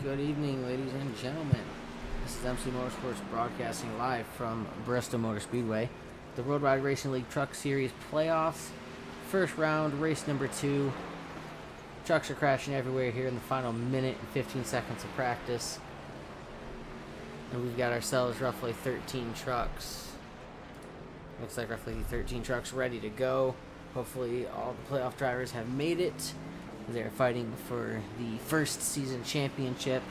Good evening, ladies and gentlemen. This is MC Motorsports broadcasting live from Bristol Motor Speedway. The Road Ride Racing League Truck Series playoffs. First round, race number 2. Trucks are crashing everywhere here in the final minute and 15 seconds of practice. And we've got ourselves roughly 13 trucks. Looks like roughly 13 trucks ready to go. Hopefully all the playoff drivers have made it. They're fighting for the first season championship.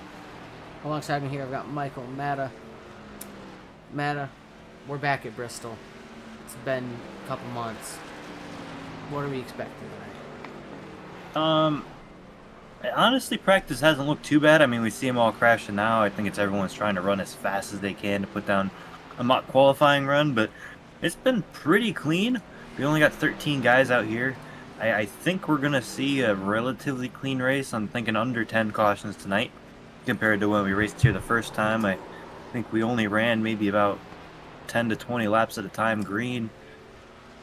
Alongside me here, I've got Michael Matta. Matta, we're back at Bristol. It's been a couple months. What are we expecting tonight? Honestly, practice hasn't looked too bad. I mean, we see them all crashing now. I think it's everyone's trying to run as fast as they can to put down a mock qualifying run, but it's been pretty clean. We only got 13 guys out here. I think we're going to see a relatively clean race. I'm thinking under 10 cautions tonight compared to when we raced here the first time. I think we only ran maybe about 10 to 20 laps at a time green,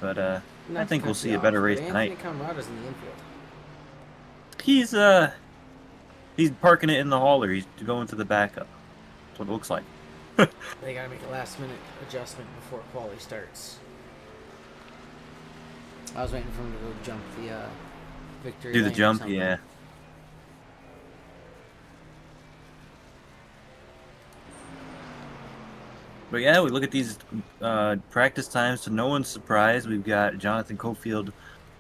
but I think we'll see a better race tonight. Anthony Conrada's in the infield. He's parking it in the hauler. He's going to the backup. That's what it looks like. They gotta make a last minute adjustment before quali starts. I was waiting for him to go jump the victory Do the lane or jump, something. yeah. But yeah, we look at these practice times, to no one's surprise. We've got Jonathan Cofield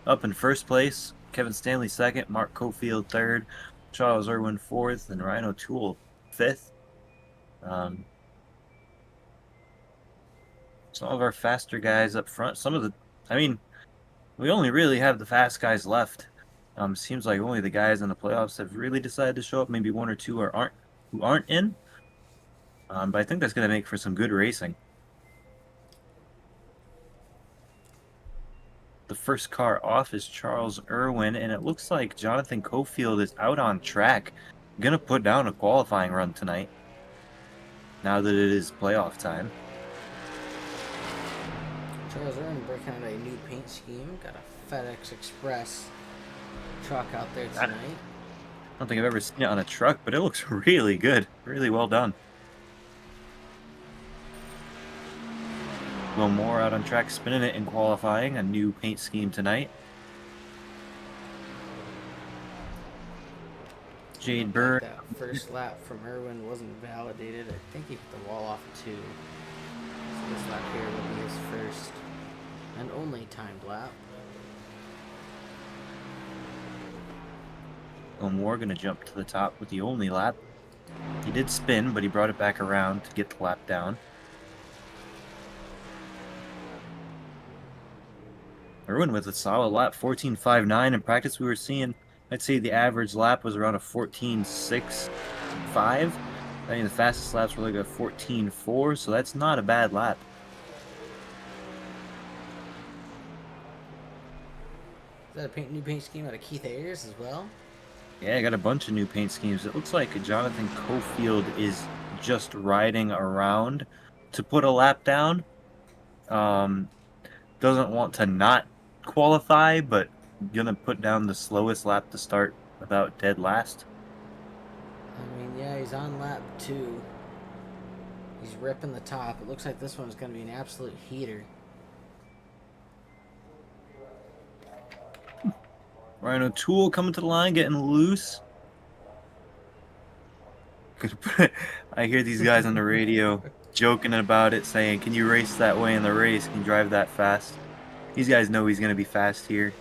up in first place, Kevin Stanley second, Mark Cofield third, Charles Irwin fourth, and Ryan O'Toole fifth. Some of our faster guys up front. We only really have the fast guys left. Seems like only the guys in the playoffs have really decided to show up. Maybe one or two who aren't in. But I think that's going to make for some good racing. The first car off is Charles Irwin, and it looks like Jonathan Cofield is out on track. Going to put down a qualifying run tonight, now that it is playoff time. Charles Irwin breaking out a new paint scheme. Got a FedEx Express truck out there tonight. I don't think I've ever seen it on a truck, but it looks really good. Really well done. Will Moore out on track spinning it in qualifying. A new paint scheme tonight. Jade Burr. That first lap from Irwin wasn't validated. I think he hit the wall off of 2. So this lap here will be his first and only timed lap. Will Moore going to jump to the top with the only lap. He did spin, but he brought it back around to get the lap down. Irwin with a solid lap, 14.59. In practice, we were seeing, I'd say the average lap was around a 14.65. I mean, the fastest laps were like a 14.4, so that's not a bad lap. Is that a new paint scheme out of Keith Ayers as well? Yeah, I got a bunch of new paint schemes. It looks like Jonathan Cofield is just riding around to put a lap down. Doesn't want to not qualify, but gonna put down the slowest lap to start about dead last. I mean, yeah, he's on lap 2. He's ripping the top. It looks like this one's going to be an absolute heater. Ryan O'Toole coming to the line, getting loose. I hear these guys on the radio joking about it, saying, can you race that way in the race? Can you drive that fast? These guys know he's going to be fast here.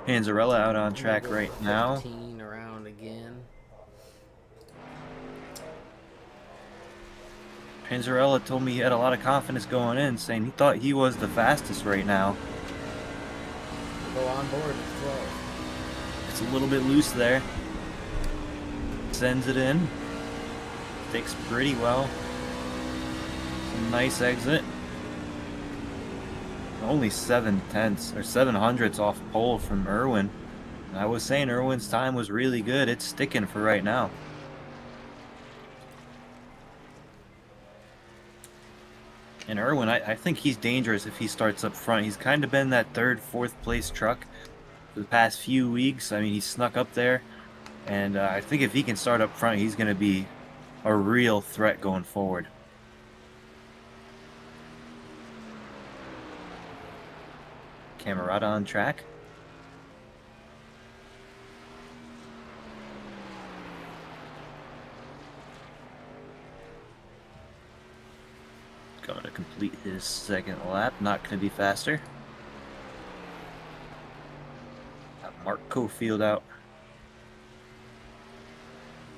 Panzarella out on track right now. 15 around again. Panzarella told me he had a lot of confidence going in, saying he thought he was the fastest right now. Go on board at 12. It's a little bit loose there. Sends it in. Sticks pretty well. Nice exit. Only 7/10 or 7/100 off pole from Irwin. And I was saying Irwin's time was really good. It's sticking for right now. And Irwin, I think he's dangerous if he starts up front. He's kind of been that third, fourth place truck for the past few weeks. I mean, he snuck up there And I think if he can start up front, he's going to be a real threat going forward. Camerata on track. Going to complete his second lap. Not going to be faster. Got Mark Cofield out.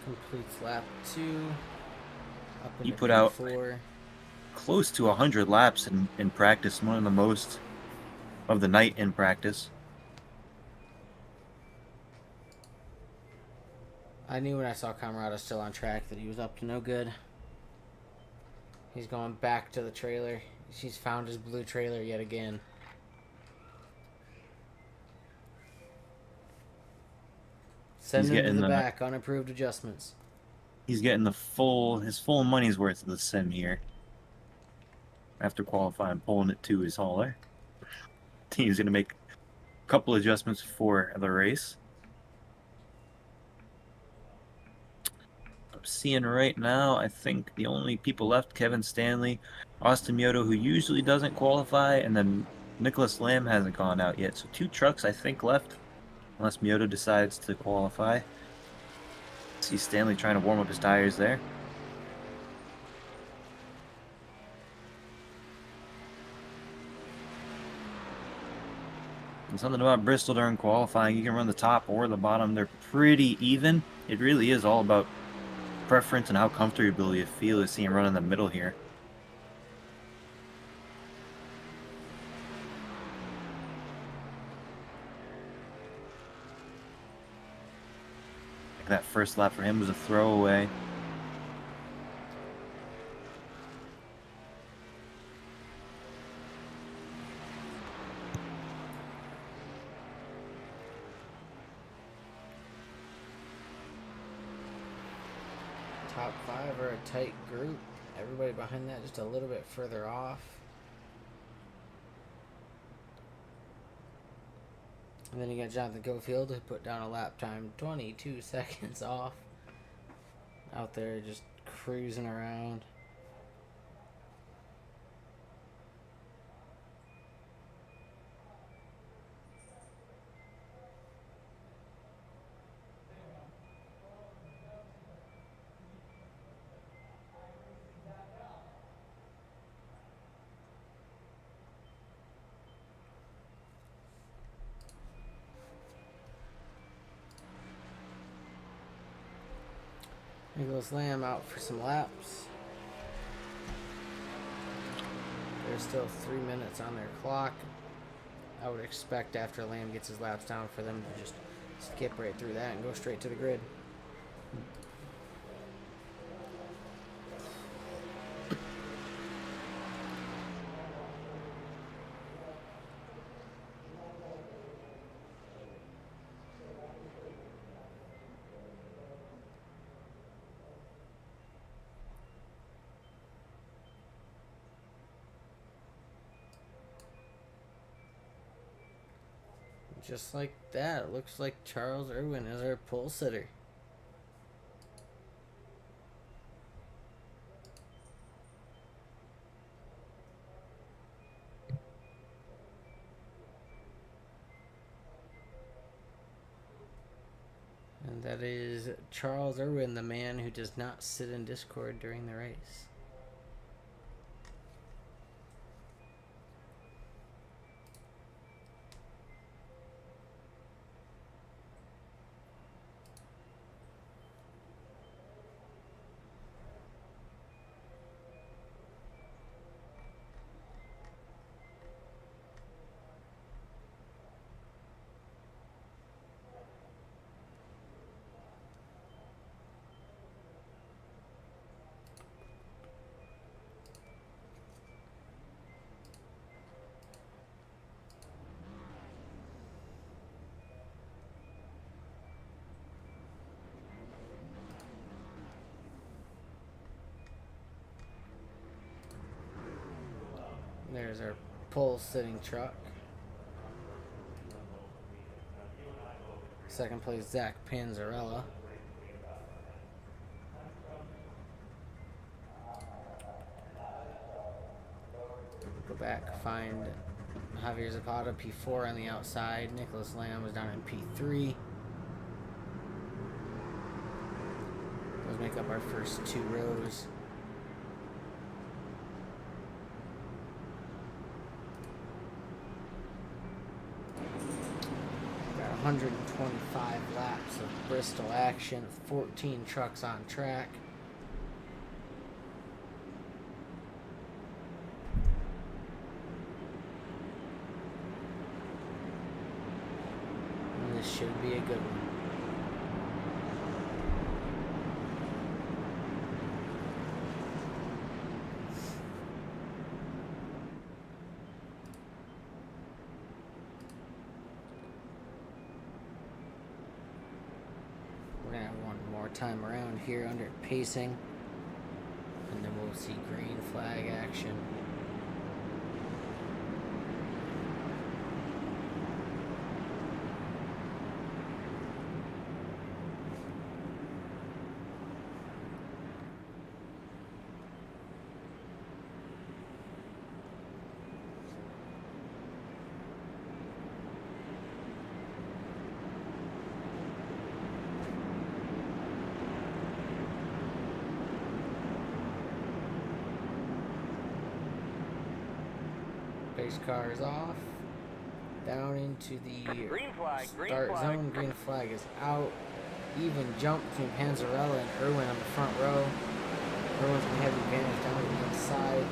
Completes lap 2. Up He into put out P4. close to 100 laps in practice. One of the most of the night in practice. I knew when I saw Camarada still on track that he was up to no good. He's going back to the trailer. He's found his blue trailer yet again. Send him to the back, unapproved adjustments. He's getting his full money's worth of the sim here. After qualifying, pulling it to his hauler. He's going to make a couple adjustments for the race. I'm seeing right now, I think the only people left, Kevin Stanley, Austin Mioto, who usually doesn't qualify, and then Nicholas Lamb hasn't gone out yet. So 2 trucks, I think, left, unless Mioto decides to qualify. See Stanley trying to warm up his tires there. And something about Bristol during qualifying, you can run the top or the bottom. They're pretty even. It really is all about preference and how comfortable you feel to see him run in the middle here. That first lap for him was a throwaway. Top 5 are a tight group. Everybody behind that just a little bit further off. And then you got Jonathan Cofield who put down a lap time 22 seconds off. Out there just cruising around. Nicholas Lamb out for some laps. There's still 3 minutes on their clock. I would expect after Lamb gets his laps down for them to just skip right through that and go straight to the grid. Just like that, it looks like Charles Irwin is our pole sitter. And that is Charles Irwin, the man who does not sit in Discord during the race. There's our pole sitting truck. Second place, Zach Panzarella. Go back, find Javier Zapata, P4 on the outside. Nicholas Lamb was down in P3. Those make up our first 2 rows. Got 125 laps of Bristol action, 14 trucks on track. And this should be a good one. We're gonna have one more time around here under pacing, and then we'll see green flag action. Pace car is off. Down into the start zone. Green flag is out. Even jump between Panzarella and Irwin on the front row. Irwin's gonna have the advantage down to the inside.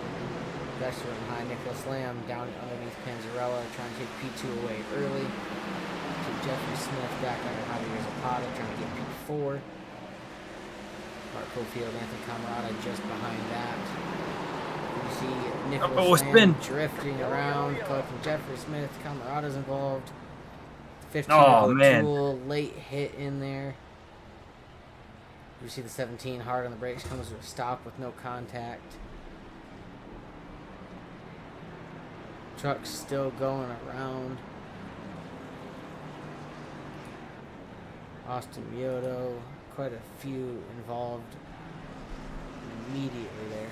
That's running high. Nicholas Lamb down underneath Panzarella, trying to take P2 away early. To Jeffrey Smith back under Javier Zapata, trying to get P4. Mark Cofield, Anthony Camarada just behind that. You see Nicholas Lamb drifting around, collecting Jeffrey Smith. Camarada's involved. 15 O'Toole, late hit in there. You see the 17 hard on the brakes, comes to a stop with no contact. Truck's still going around. Austin Mioto, quite a few involved immediately there.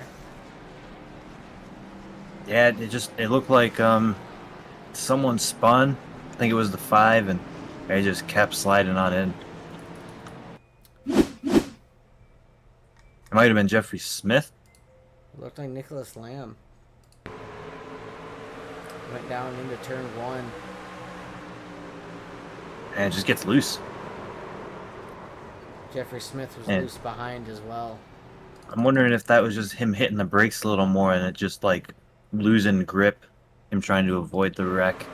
Yeah, it looked like someone spun. I think it was the 5, and they just kept sliding on in. It might have been Jeffrey Smith. It looked like Nicholas Lamb. Went down into turn 1. And it just gets loose. Jeffrey Smith was loose behind as well. I'm wondering if that was just him hitting the brakes a little more and it just like losing grip, him trying to avoid the wreck.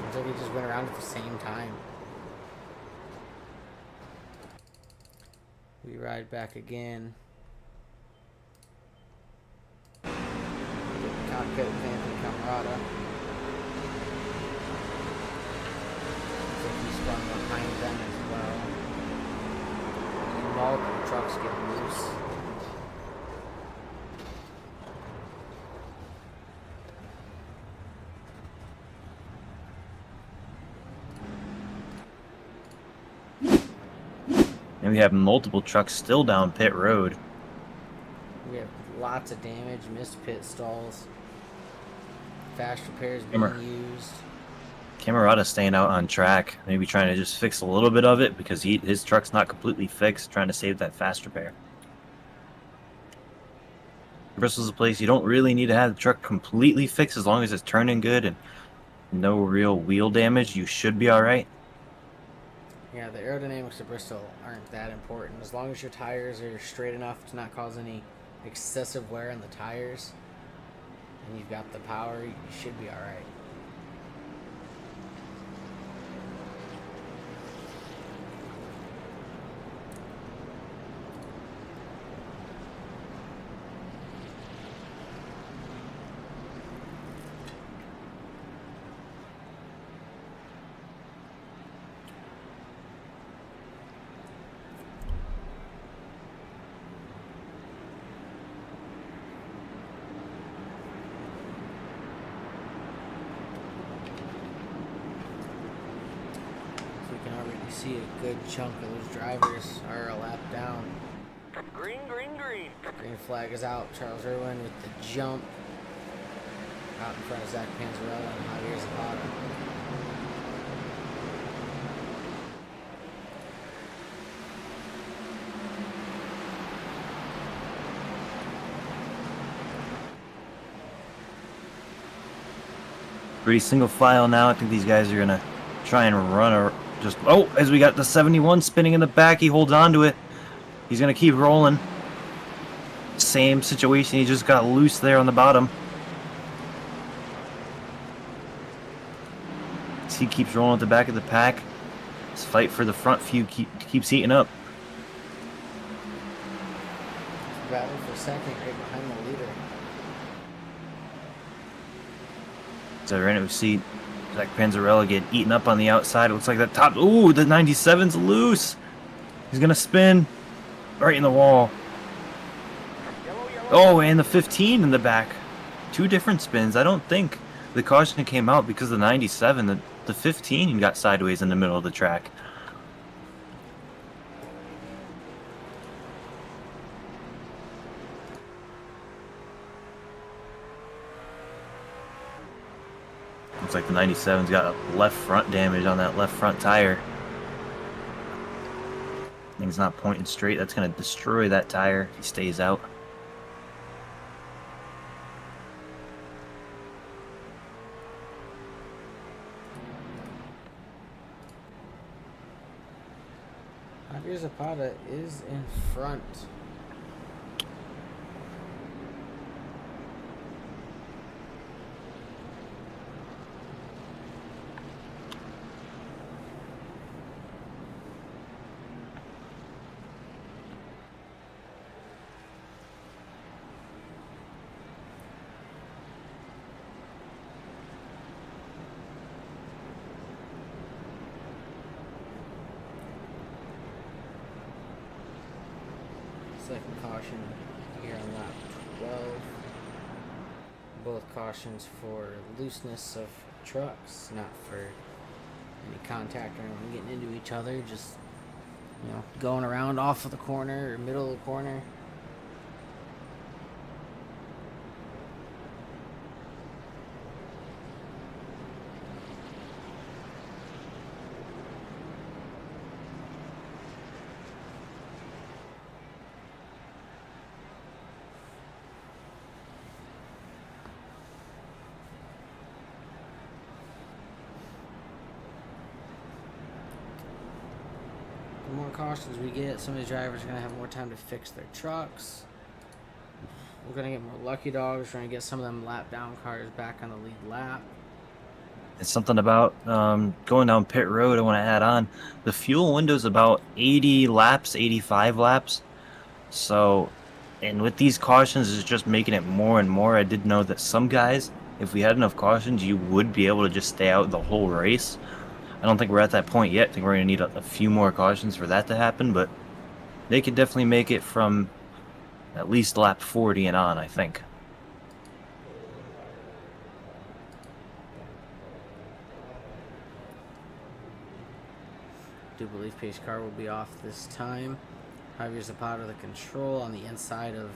Looks like he just went around at the same time. We ride back again. Cockpit with Anthony Camarada. Looks like he spun behind them as well. Multiple trucks get loose. And we have multiple trucks still down pit road. We have lots of damage, missed pit stalls, fast repairs being used. Camarada staying out on track, maybe trying to just fix a little bit of it because his truck's not completely fixed, trying to save that fast repair. Bristol's a place you don't really need to have the truck completely fixed. As long as it's turning good and no real wheel damage, you should be alright. Yeah, the aerodynamics of Bristol aren't that important. As long as your tires are straight enough to not cause any excessive wear on the tires, and you've got the power, you should be alright. see a good chunk of those drivers are a lap down. Green, green, green. Green flag is out. Charles Irwin with the jump out in front of Zach Panzarella and Javier Zapata. Pretty single file now. I think these guys are gonna try and run or just. Oh, as we got the 71 spinning in the back, he holds on to it. He's gonna keep rolling. Same situation. He just got loose there on the bottom. As he keeps rolling at the back of the pack. This fight for the front few keeps heating up. Battle for second, right behind the leader. So right now we see Zach Panzarella get eaten up on the outside. It looks like that top. Ooh, the 97's loose. He's gonna spin right in the wall. Oh, and the 15 in the back. Two different spins. I don't think the caution came out because the 97. The 15 got sideways in the middle of the track. Looks like the 97's got a left front damage on that left front tire. Thing's not pointing straight. That's going to destroy that tire if he stays out. Javier Zapata is in front. Second caution here on lap 12. Both cautions for looseness of trucks, not for any contact or anything getting into each other, just, you know, going around off of the corner or middle of the corner. The more cautions we get, some of these drivers are going to have more time to fix their trucks. We're going to get more lucky dogs. We're going to get some of them lap down cars back on the lead lap. It's something about going down pit road I want to add on. The fuel window's about 80 laps, 85 laps. So, and with these cautions, it's just making it more and more. I did know that some guys, if we had enough cautions, you would be able to just stay out the whole race. I don't think we're at that point yet. I think we're going to need a few more cautions for that to happen, but they could definitely make it from at least lap 40 and on, I think. I do believe pace car will be off this time. Javier Zapata, the control on the inside of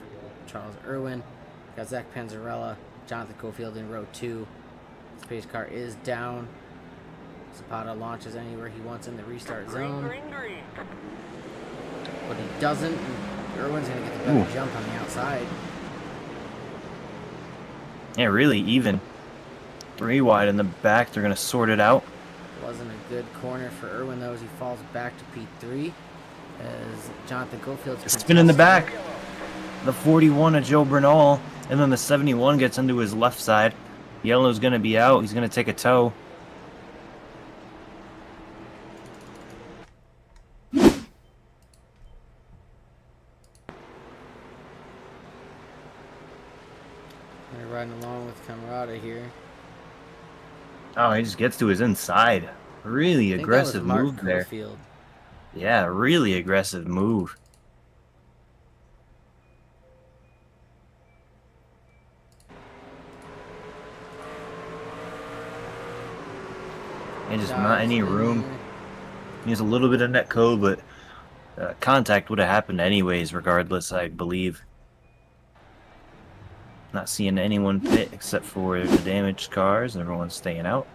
Charles Irwin. Got Zach Panzarella, Jonathan Cofield in row 2. The pace car is down. Zapata launches anywhere he wants in the restart zone. Green, green, green. But he doesn't. And Irwin's going to get the better jump on the outside. Yeah, really even. 3 wide in the back. They're going to sort it out. Wasn't a good corner for Irwin, though, as he falls back to P3. As Jonathan Cofield's Spin in the back. The 41 of Joe Bernal. And then the 71 gets into his left side. Yellow's going to be out. He's going to take a tow. They're riding along with Camarada here. Oh, he just gets to his inside. Really I think aggressive that was move Mark there. Cofield. Yeah, really aggressive move. And just not any room. There's a little bit of netco, but contact would have happened anyways, regardless, I believe. Not seeing anyone pit except for the damaged cars, and everyone's staying out.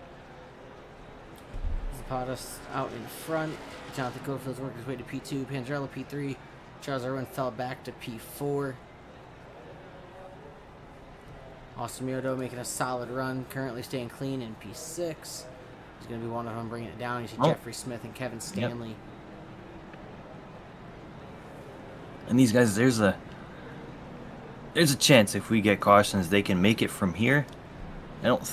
Zapatas out in front. Jonathan Cofield's working his way to P2. Panzarella P3. Charles Irwin fell back to P4. Austin Mioto making a solid run, currently staying clean in P6. He's going to be one of them bringing it down. You see Jeffrey Smith and Kevin Stanley. Yep. And these guys, there's a chance if we get cautions they can make it from here. I don't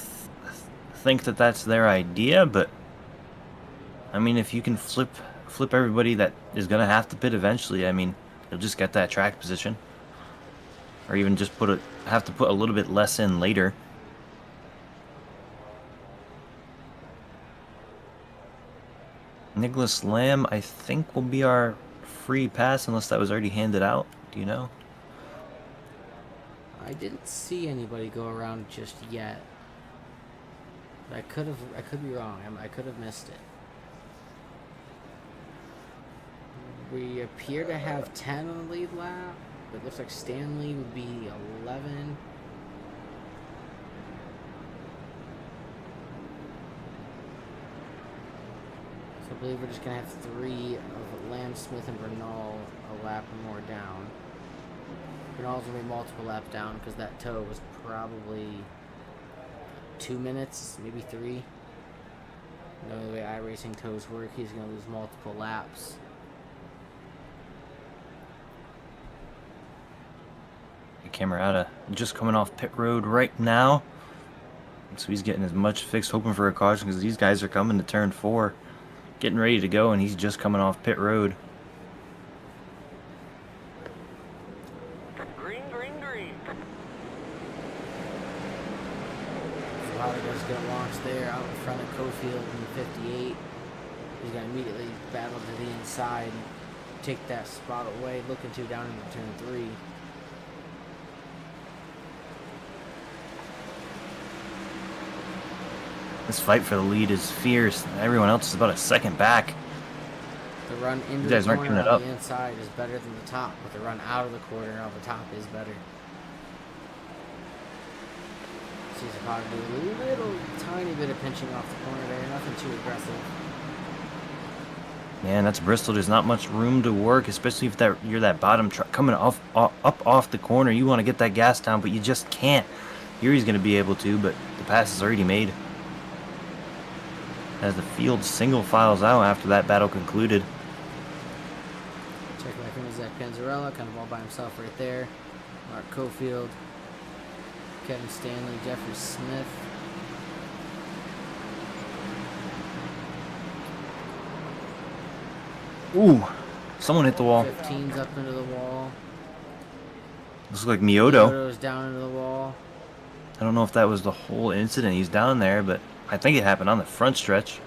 think that that's their idea, but I mean, if you can flip everybody that is gonna have to pit eventually, I mean, you'll just get that track position, or even just have to put a little bit less in later. Nicholas Lamb, I think, will be our free pass unless that was already handed out. Do you know? I didn't see anybody go around just yet. But I could be wrong. I could have missed it. We appear to have 10 on the lead lap. It looks like Stanley would be 11. So I believe we're just going to have 3 of Lamb, Smith, and Bernal a lap more down. Bernal's going to be multiple laps down because that tow was probably 2 minutes, maybe 3. Knowing the way iRacing tows work, he's going to lose multiple laps. Camerata just coming off pit road right now, so he's getting as much fixed, hoping for a caution because these guys are coming to turn 4, getting ready to go, and he's just coming off pit road. Green, green, green. Zapata does get a launch there out in front of Cofield in 58. He's going to immediately battle to the inside and take that spot away, looking to down into turn 3. This fight for the lead is fierce. Everyone else is about a second back. The run into You guys the aren't corner giving it on up. the inside is better than the top, but the run out of the corner on the top is better. See Zapata do a little tiny bit of pinching off the corner there, nothing too aggressive. Man, that's Bristol. There's not much room to work, especially if you're that bottom truck coming up off the corner. You want to get that gas down, but you just can't. Yuri's going to be able to, but the pass is already made. As the field single files out after that battle concluded. Check back in with Zach Panzarella, kind of all by himself right there. Mark Cofield, Kevin Stanley, Jeffrey Smith. Ooh, someone hit the wall. 15's up into the wall. Looks like Mioto. Mioto's down into the wall. I don't know if that was the whole incident. He's down there, but I think it happened on the front stretch.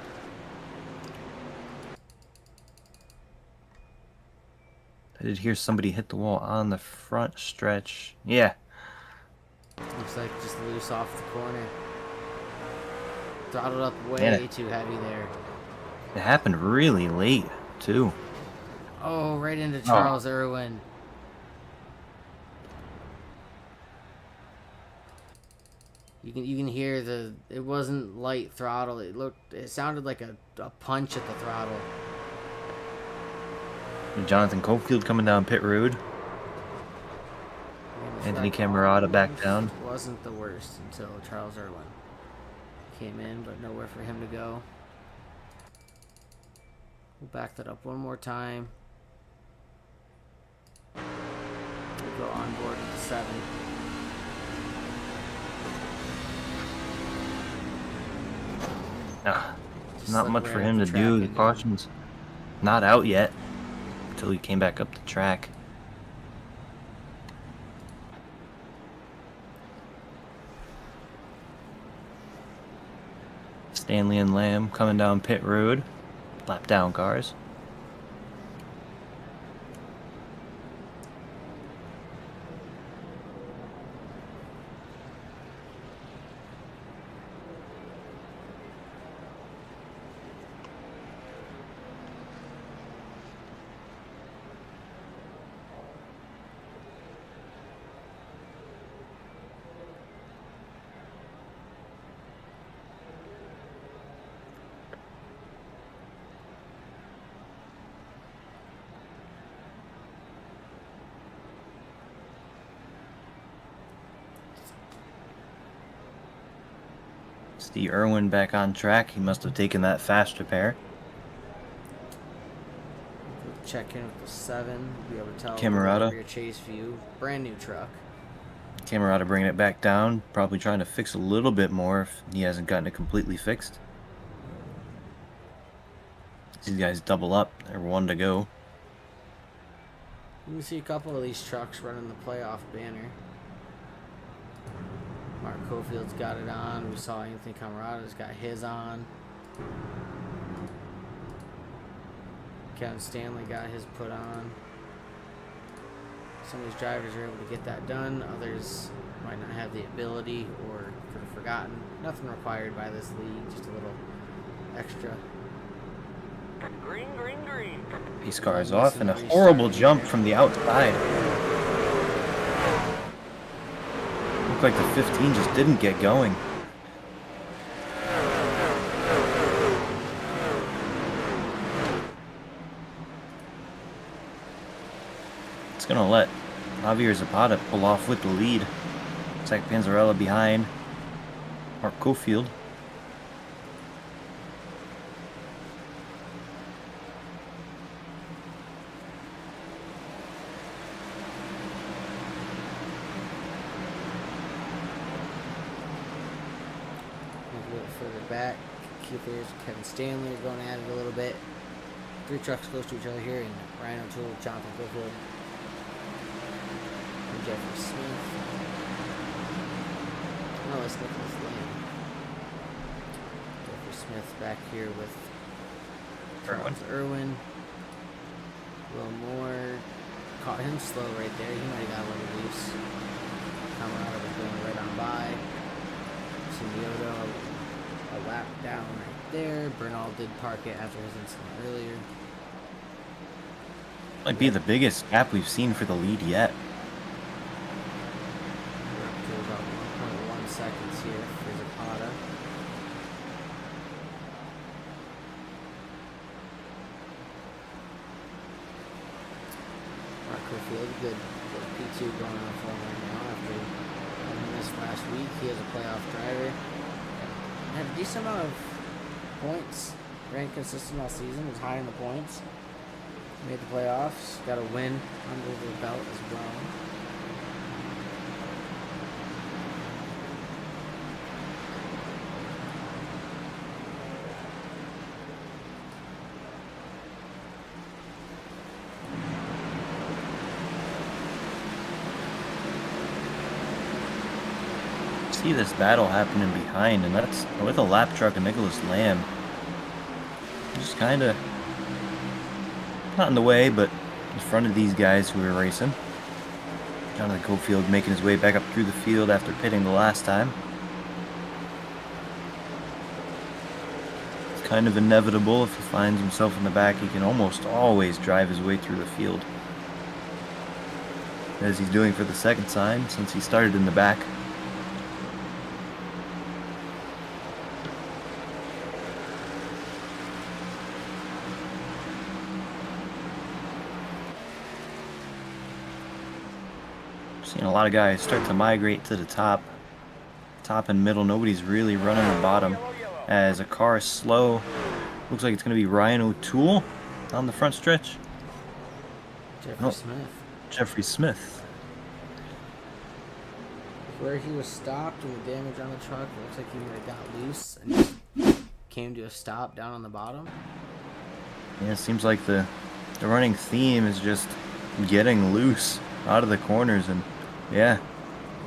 I did hear somebody hit the wall on the front stretch. Yeah. Looks like just loose off the corner. Throttled up way Man, too heavy there. It happened really late, too. Oh, right into Charles Irwin. You can hear it wasn't light throttle. It sounded like a punch at the throttle. Jonathan Cofield coming down pit road. Anthony Camerata back down. Wasn't the worst until Charles Irwin came in, but nowhere for him to go. We'll back that up one more time. We'll go on board with the 7. Not much for him to do. The caution's not out yet until he came back up the track. Stanley and Lamb coming down pit road. Lap down cars. See Irwin back on track. He must have taken that fast repair. Check in with the 7. Be able to tell Camerata. rear chase view. Brand new truck. Camerata bringing it back down. Probably trying to fix a little bit more if he hasn't gotten it completely fixed. These guys double up. They're 1 to go. You can see a couple of these trucks running the playoff banner. Mark Cofield's got it on. We saw Anthony Camerata's got his on. Kevin Stanley got his put on. Some of these drivers are able to get that done. Others might not have the ability or could have forgotten. Nothing required by this league. Just a little extra. Green, green, green. Pace car is off and a horrible jump from the outside. Looked like the 15 just didn't get going. It's gonna let Javier Zapata pull off with the lead. Zach Panzarella behind Mark Cofield. A little further back, Keith Ayers and Kevin Stanley are going at it a little bit. 3 trucks close to each other here, and Ryan O'Toole, Jonathan Cofield, and Jeffrey Smith. No, it's Nicholas Lane. Jeffrey Smith back here with Irwin. Irwin. A little more. Caught him slow right there. He might have got a little loose. Camerata was going right on by. Simioto a lap down right there. Bernal did park it after his incident earlier. Might be the biggest gap we've seen for the lead yet. We're up to about 1.1 seconds here for Zapata. Mark Cofield, good P2 going on for him right now after having this last week. He is a playoff driver. Had a decent amount of points. Ran consistent all season. Was high in the points. Made the playoffs. Got a win under the belt as well. See this battle happening behind, and that's with a lap truck and Nicholas Lamb. Just kind of not in the way, but in front of these guys who were racing. Jonathan Cofield making his way back up through the field after pitting the last time. It's kind of inevitable if he finds himself in the back. He can almost always drive his way through the field, as he's doing for the second time since he started in the back. Seeing a lot of guys start to migrate to the top and middle. Nobody's really running the bottom as a car is slow. Looks like it's going to be Ryan O'Toole on the front stretch. Jeffrey Smith. Where he was stopped and the damage on the truck, it looks like he might have got loose and just came to a stop down on the bottom. Yeah, it seems like the running theme is just getting loose out of the corners, and yeah.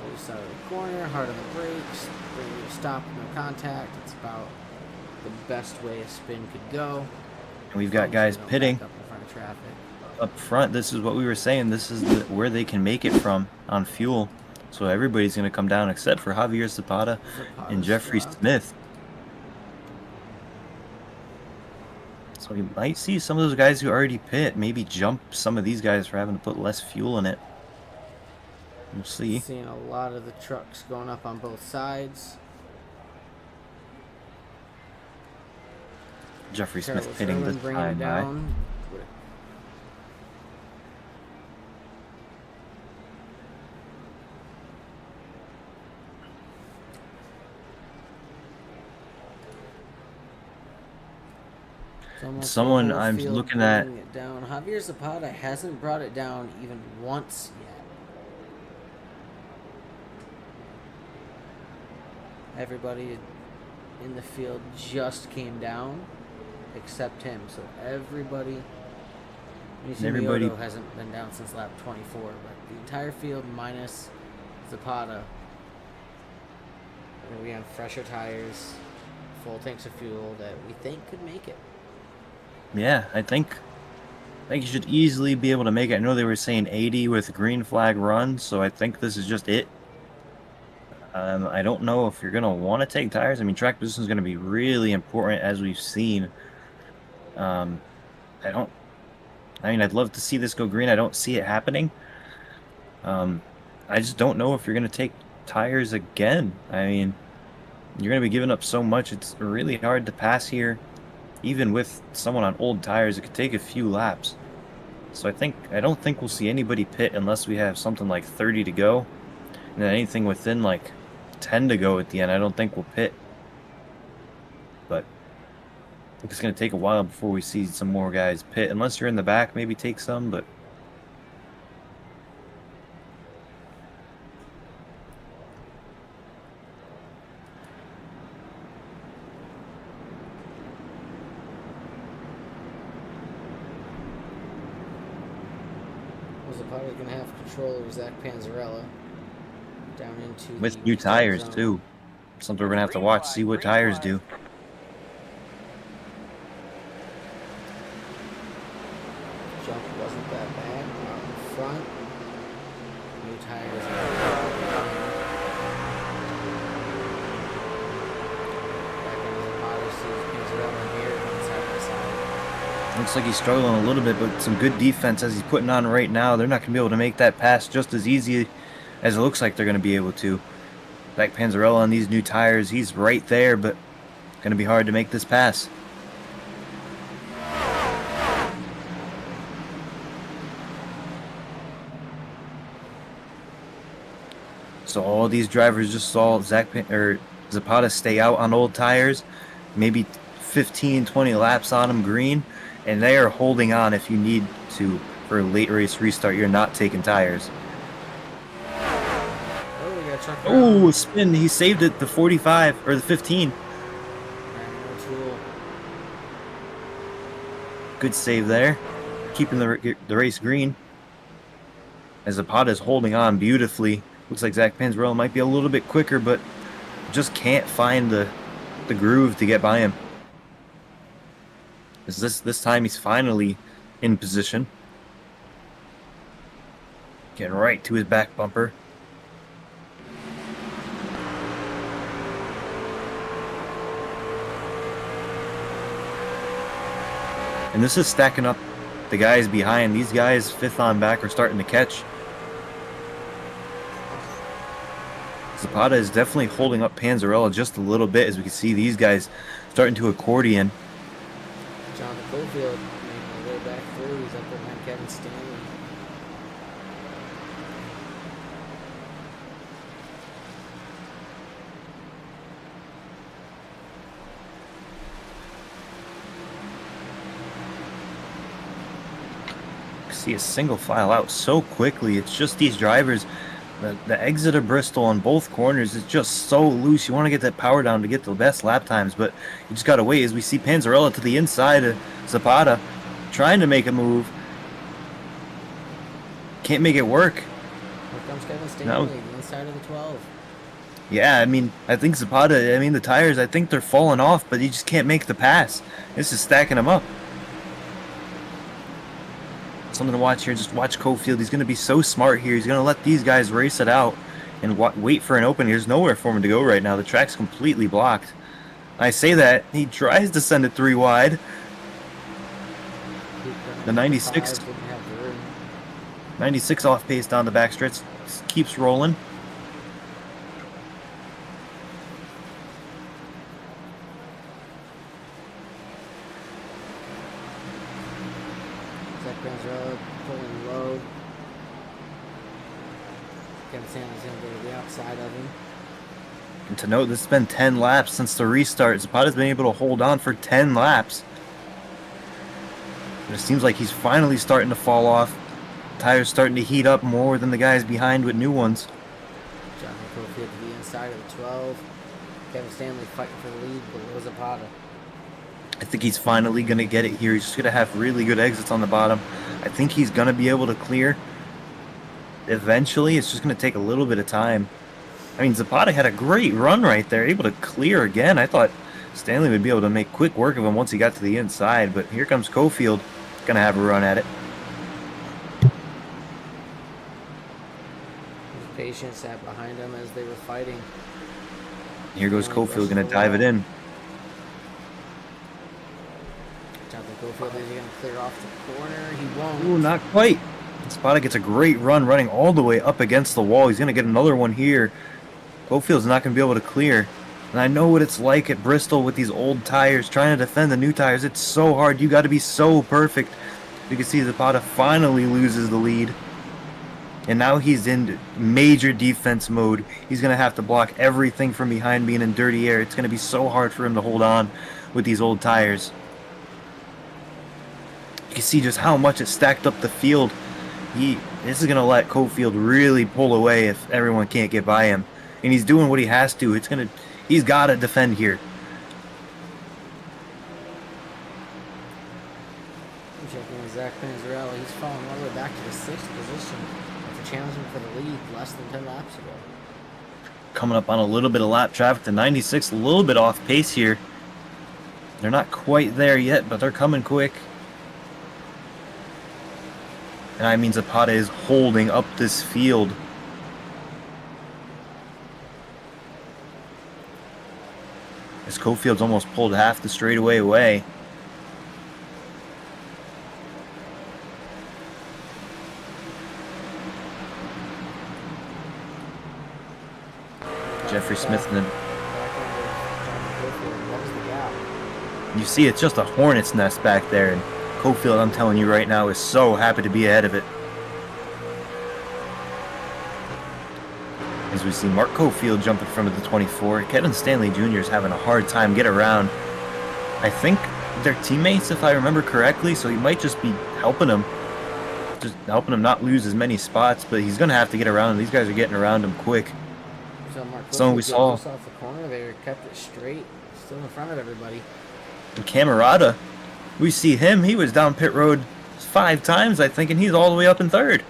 Loose out of the corner, hard on the brakes, bring you to stop, no contact. It's about the best way a spin could go. And we've got guys pitting up in front of traffic. up front. This is what we were saying. This is where they can make it from on fuel. So everybody's going to come down except for Javier Zapata and Jeffrey Smith. So we might see some of those guys who already pit maybe jump some of these guys for having to put less fuel in it. We'll see. Seeing a lot of the trucks going up on both sides. Jeffrey Smith pitting the time by. Almost the Someone whole I'm field looking at. bringing it down. Javier Zapata hasn't brought it down even once yet. Everybody in the field just came down, except him. So everybody hasn't been down since lap 24, but the entire field minus Zapata are going to be on fresher tires, full tanks of fuel that we think could make it. Yeah, I think you should easily be able to make it. I know they were saying 80 with green flag run, so I think this is just it. I don't know if you're going to want to take tires. I mean, track position is going to be really important, as we've seen. I'd love to see this go green. I don't see it happening. I just don't know if you're going to take tires again. I mean, you're going to be giving up so much. It's really hard to pass here. Even with someone on old tires, it could take a few laps. So I don't think we'll see anybody pit unless we have something like 30 to go. And then anything within like 10 to go at the end, I don't think we'll pit. But I think it's going to take a while before we see some more guys pit. Unless you're in the back, maybe take some, but Zapata's going to have control over Zach Panzarella down into with new tires too. Something we're going to have to watch, see what tires do. Jump wasn't that bad. Out in front. New tires. Back into the bottom, sees Panzarella here, going side by side. Looks like he's struggling a little bit, but some good defense as he's putting on right now. They're not going to be able to make that pass just as easy as it looks like they're going to be able to. Zach Panzarella on these new tires, he's right there, but going to be hard to make this pass. So all these drivers just saw Zapata stay out on old tires, maybe 15, 20 laps on them green, and they are holding on if you need to for a late race restart. You're not taking tires. Oh, spin. He saved it, the 45, or the 15. Good save there. Keeping the race green. As Zapata is holding on beautifully. Looks like Zach Panzarella might be a little bit quicker, but just can't find the groove to get by him. This time he's finally in position. Getting right to his back bumper. And this is stacking up the guys behind. These guys, fifth on back, are starting to catch. Zapata is definitely holding up Panzarella just a little bit, as we can see these guys starting to accordion. John Cofield making a way back through. He's up behind Kevin Stanley. See a single file out so quickly. It's just these drivers. The exit of Bristol on both corners is just so loose. You want to get that power down to get the best lap times, but you just got to wait. As we see Panzarella to the inside of Zapata, trying to make a move. Can't make it work. Here comes Kevin Stanley, the inside of the 12. Yeah, I mean, I think Zapata, the tires, I think they're falling off, but he just can't make the pass. This is stacking them up. Something to watch here. Just watch Cofield. He's going to be so smart here. He's going to let these guys race it out and wait for an opening. There's nowhere for him to go right now. The track's completely blocked. I say that. He tries to send it 3 wide. The 96 off pace down the backstretch. Keeps rolling. Panzarella pulling low. Kevin Stanley's going to go to the outside of him. And to note, this has been 10 laps since the restart. Zapata's been able to hold on for 10 laps. It seems like he's finally starting to fall off. Tires starting to heat up more than the guys behind with new ones. Jonathan Cofield to the inside of the 12. Kevin Stanley fighting for the lead below Zapata. I think he's finally going to get it here. He's just going to have really good exits on the bottom. I think he's going to be able to clear. Eventually, it's just going to take a little bit of time. I mean, Zapata had a great run right there, able to clear again. I thought Stanley would be able to make quick work of him once he got to the inside, but here comes Cofield, going to have a run at it. His patience sat behind him as they were fighting. Here goes Cofield, going to dive it in. Jonathan Cofield is going to clear off the corner. He won't. Ooh, not quite. Zapata gets a great run running all the way up against the wall. He's going to get another one here. Cofield's not going to be able to clear. And I know what it's like at Bristol with these old tires, trying to defend the new tires. It's so hard. You got to be so perfect. You can see Zapata finally loses the lead. And now he's in major defense mode. He's going to have to block everything from behind being in dirty air. It's going to be so hard for him to hold on with these old tires. You can see just how much it stacked up the field. This is going to let Cofield really pull away if everyone can't get by him. And he's doing what he has to. He's got to defend here. Checking with Zach Panzarella. He's falling all the way back to the 6th position after challenging for the lead less than 10 laps ago. Coming up on a little bit of lap traffic. The 96 a little bit off pace here. They're not quite there yet, but they're coming quick. And I mean, Zapata is holding up this field. As Cofield's almost pulled half the straightaway away. Jeffrey Smith and then you see it's just a hornet's nest back there, and Cofield, I'm telling you right now, is so happy to be ahead of it. As we see Mark Cofield jump in front of the 24, Kevin Stanley Jr. is having a hard time getting around. I think they're teammates, if I remember correctly, so he might just be helping him. Just helping him not lose as many spots, but he's going to have to get around him. These guys are getting around him quick. So Mark So we saw off the corner there, kept it straight, still in front of everybody. And Camerata, we see him. He was down pit road 5 times, I think, and he's all the way up in 3rd.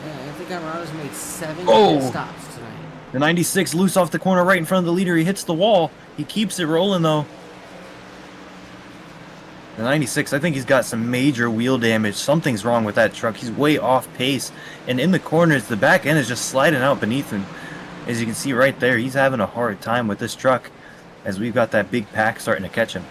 Yeah, Anthony Camerata's made 7 Oh! stops tonight. The 96 loose off the corner right in front of the leader. He hits the wall. He keeps it rolling, though. The 96, I think he's got some major wheel damage. Something's wrong with that truck. He's way off pace. And in the corners, the back end is just sliding out beneath him. As you can see right there, he's having a hard time with this truck, as we've got that big pack starting to catch him.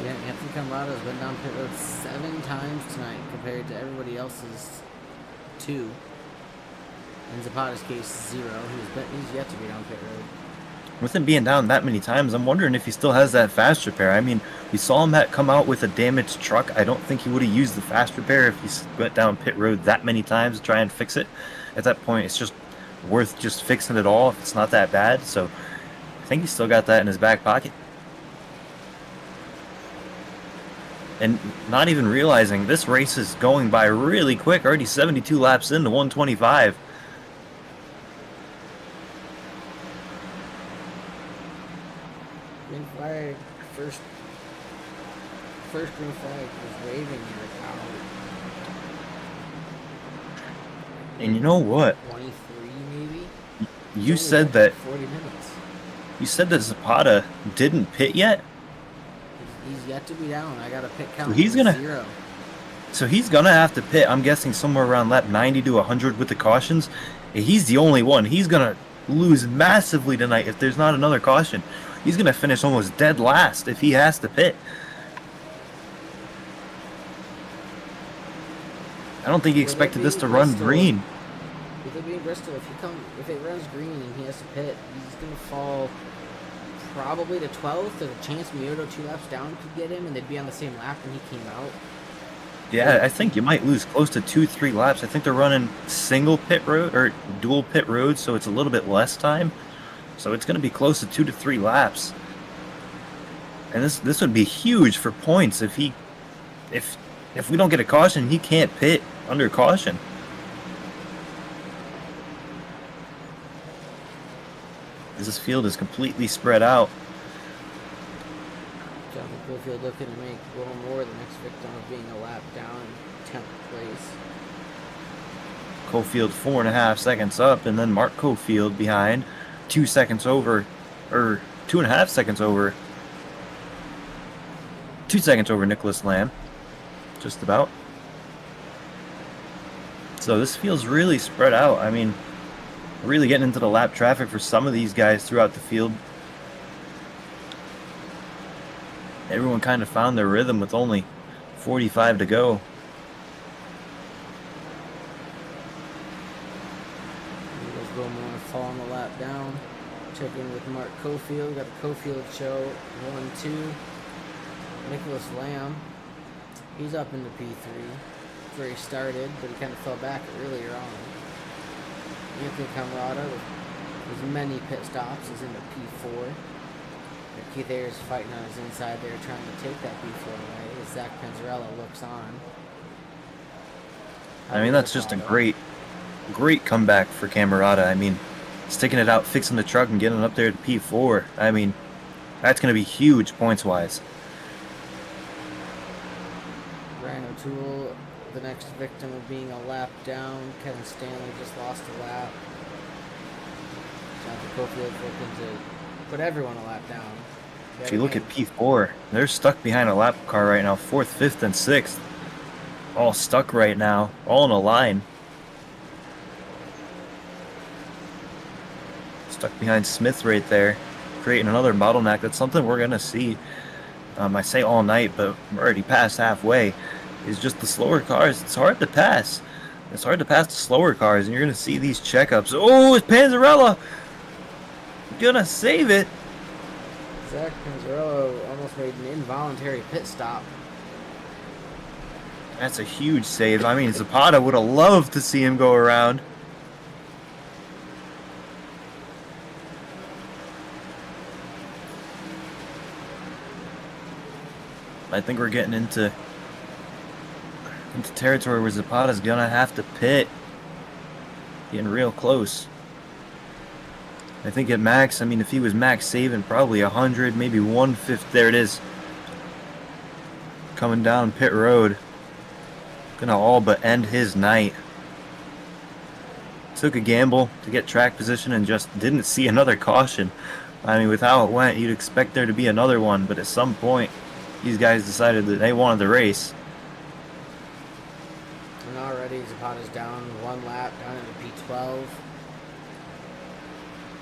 Yeah, Anthony Camerata's been down pit road 7 times tonight compared to everybody else's 2. In Zapata's case, 0. He's yet to be down pit road. With him being down that many times, I'm wondering if he still has that fast repair. I mean, we saw him come out with a damaged truck. I don't think he would have used the fast repair if he went down pit road that many times to try and fix it. At that point, it's just worth just fixing it all if it's not that bad. So I think he's still got that in his back pocket. And not even realizing this race is going by really quick. Already 72 laps into 125. Green flag, first green flag was waving here out. And you know what? 23 maybe? You said that 40 minutes. you said that Zapata didn't pit yet. He's yet to be down. I got a pit count. So he's gonna 0. So he's gonna have to pit. I'm guessing somewhere around lap 90 to 100 with the cautions. He's the only one. He's gonna lose massively tonight if there's not another caution. He's gonna finish almost dead last if he has to pit. I don't think he expected this to run green. With it being Bristol, if it runs green and he has to pit, he's gonna fall probably to 12th. There's a chance Miyoto 2 laps down could get him, and they'd be on the same lap when he came out. Yeah, I think you might lose close to 2-3 laps. I think they're running single pit road or dual pit road, so it's a little bit less time. So it's going to be close to 2 to 3 laps. And this would be huge for points if we don't get a caution, he can't pit under caution. This field is completely spread out. Jonathan Cofield looking to make a little more. The next victim of being a lap down in 10th place. Cofield 4.5 seconds up, and then Mark Cofield behind, 2 seconds over, or 2.5 seconds over. 2 seconds over Nicholas Lamb, just about. So this feels really spread out. I mean, really getting into the lap traffic for some of these guys throughout the field. Everyone kind of found their rhythm with only 45 to go. Eagles go more falling the lap down. Check in with Mark Cofield. Got the Cofield show 1-2. Nicholas Lamb, he's up into P3. That's where he started, but he kind of fell back earlier on. Anthony Camarada with many pit stops is into P4. Keith Ayers fighting on his inside there, trying to take that P4 away as Zach Panzarella looks on. I mean, that's just a great comeback for Camarada. I mean, sticking it out, fixing the truck, and getting up there to P4. I mean, that's going to be huge points-wise. Ryan O'Toole, the next victim of being a lap down. Kevin Stanley just lost a lap. Jonathan Cofield looking to put everyone a lap down. If you look at P4, they're stuck behind a lap car right now. 4th, 5th, and 6th. All stuck right now. All in a line. Stuck behind Smith right there. Creating another bottleneck. That's something we're going to see. I say all night, but we're already past halfway. Is just the slower cars. It's hard to pass. It's hard to pass the slower cars, and you're going to see these checkups. Oh, it's Panzarella! Gonna save it. Zach Panzarello almost made an involuntary pit stop. That's a huge save. I mean, Zapata would have loved to see him go around. I think we're getting into territory where Zapata's gonna have to pit. Getting real close. I think at max, I mean, if he was max saving, probably 100, maybe 150. There it is. Coming down pit road. Gonna all but end his night. Took a gamble to get track position and just didn't see another caution. I mean, with how it went, you'd expect there to be another one, but at some point, these guys decided that they wanted the race. And already Zapata's down one lap, down into P12.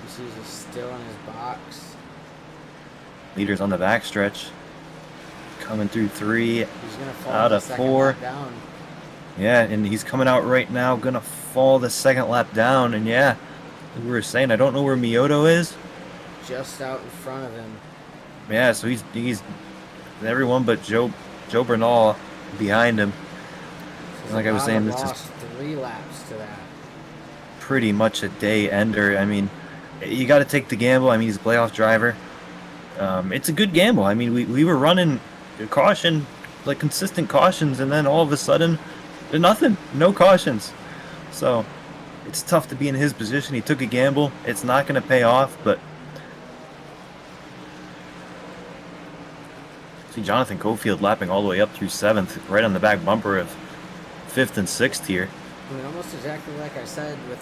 You see he's still in his box. Leaders on the backstretch. Coming through 3 He's gonna fall out the of second 4. lap down. Yeah, and he's coming out right now, gonna fall the second lap down. And yeah, like we were saying, I don't know where Miyoto is. Just out in front of him. Yeah, so he's everyone but Joe Bernal behind him. So Like I was saying, Zapata this is lost 3 laps to that. pretty much a day ender. I mean, you got to take the gamble. I mean, he's a playoff driver. It's a good gamble. I mean, we were running caution, like consistent cautions, and then all of a sudden, nothing, no cautions. So it's tough to be in his position. He took a gamble. It's not going to pay off, but see Jonathan Cofield lapping all the way up through 7th, right on the back bumper of 5th and 6th here. I mean, almost exactly like I said, with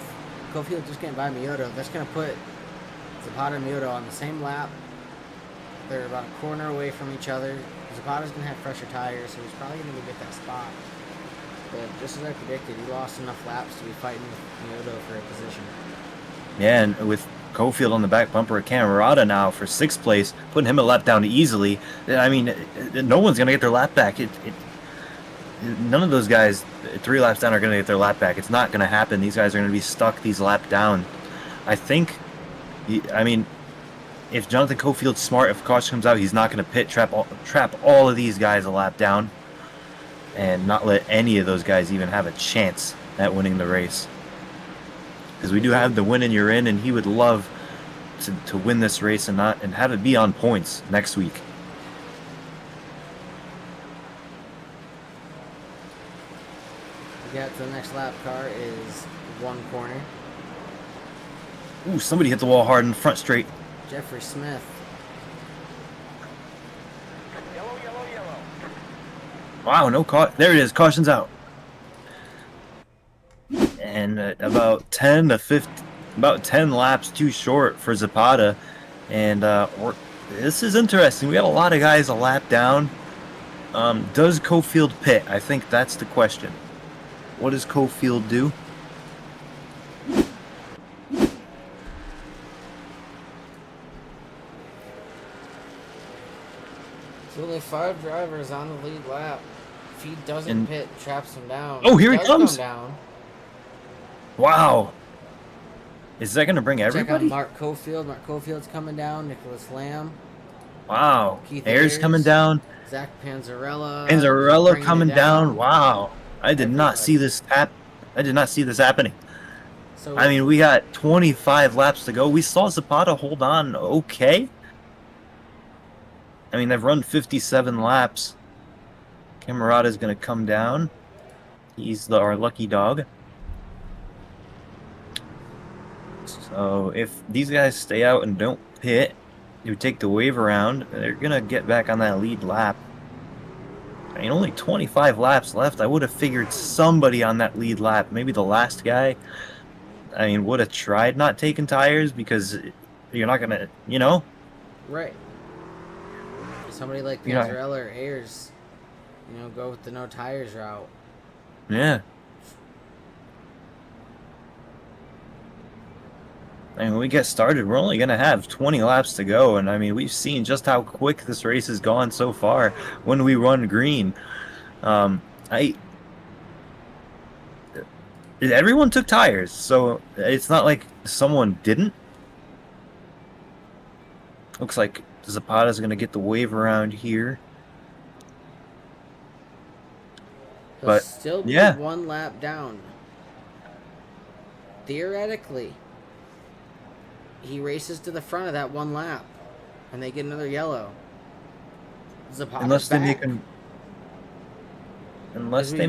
Cofield just getting by Miyoto, that's going to put Zapata and Miyoto on the same lap. They're about a corner away from each other. Zapata's going to have fresher tires, so he's probably going to get that spot. But just as I predicted, he lost enough laps to be fighting with Miyoto for a position. Yeah, and with Cofield on the back bumper of Camarada now for 6th place, putting him a lap down easily. I mean, no one's going to get their lap back. None of those guys 3 laps down are going to get their lap back. It's not going to happen. These guys are going to be stuck these lap down. I think, I mean, if Jonathan Cofield's smart, if caution comes out, he's not going to pit trap all of these guys a lap down. and not let any of those guys even have a chance at winning the race. Because we do have the win and you're in, and he would love to win this race and have it be on points next week. Yeah, the next lap car is one corner. Ooh, somebody hit the wall hard in the front straight. Jeffrey Smith. Yellow, yellow, yellow. Wow, no caught. There it is. Caution's out. And about 10 laps too short for Zapata. And this is interesting. We got a lot of guys a lap down. Does Cofield pit? I think that's the question. What does Cofield do? So only 5 drivers on the lead lap. If he doesn't pit, traps him down. Oh, here he does comes. Come down. Wow. Is that going to bring Check everybody? out Mark Cofield. Mark Cofield's coming down. Nicholas Lamb. Wow. Keith Ayers coming Ayers. down. Zach Panzarella. Panzarella bringing coming it down. Wow. I did not see Everybody. this I did not see this happening. So I mean, we got 25 laps to go. We saw Zapata hold on okay. I mean, they've run 57 laps. Camerata's going to come down. He's our lucky dog. So if these guys stay out and don't pit, you take the wave around, they're going to get back on that lead lap. I mean, only 25 laps left. I would have figured somebody on that lead lap, maybe the last guy, I mean, would have tried not taking tires because you're not going to, you know? right. Somebody like You know- Panzarella or Ayers, go with the no tires route. Yeah. I mean, when we get started, we're only going to have 20 laps to go. And I mean, we've seen just how quick this race has gone so far when we run green. Everyone took tires, so it's not like someone didn't. Looks like Zapata's going to get the wave around here. He'll But, still be yeah. 1 lap down. Theoretically, he races to the front of that 1 lap, and they get another yellow. Zapata's Unless they back.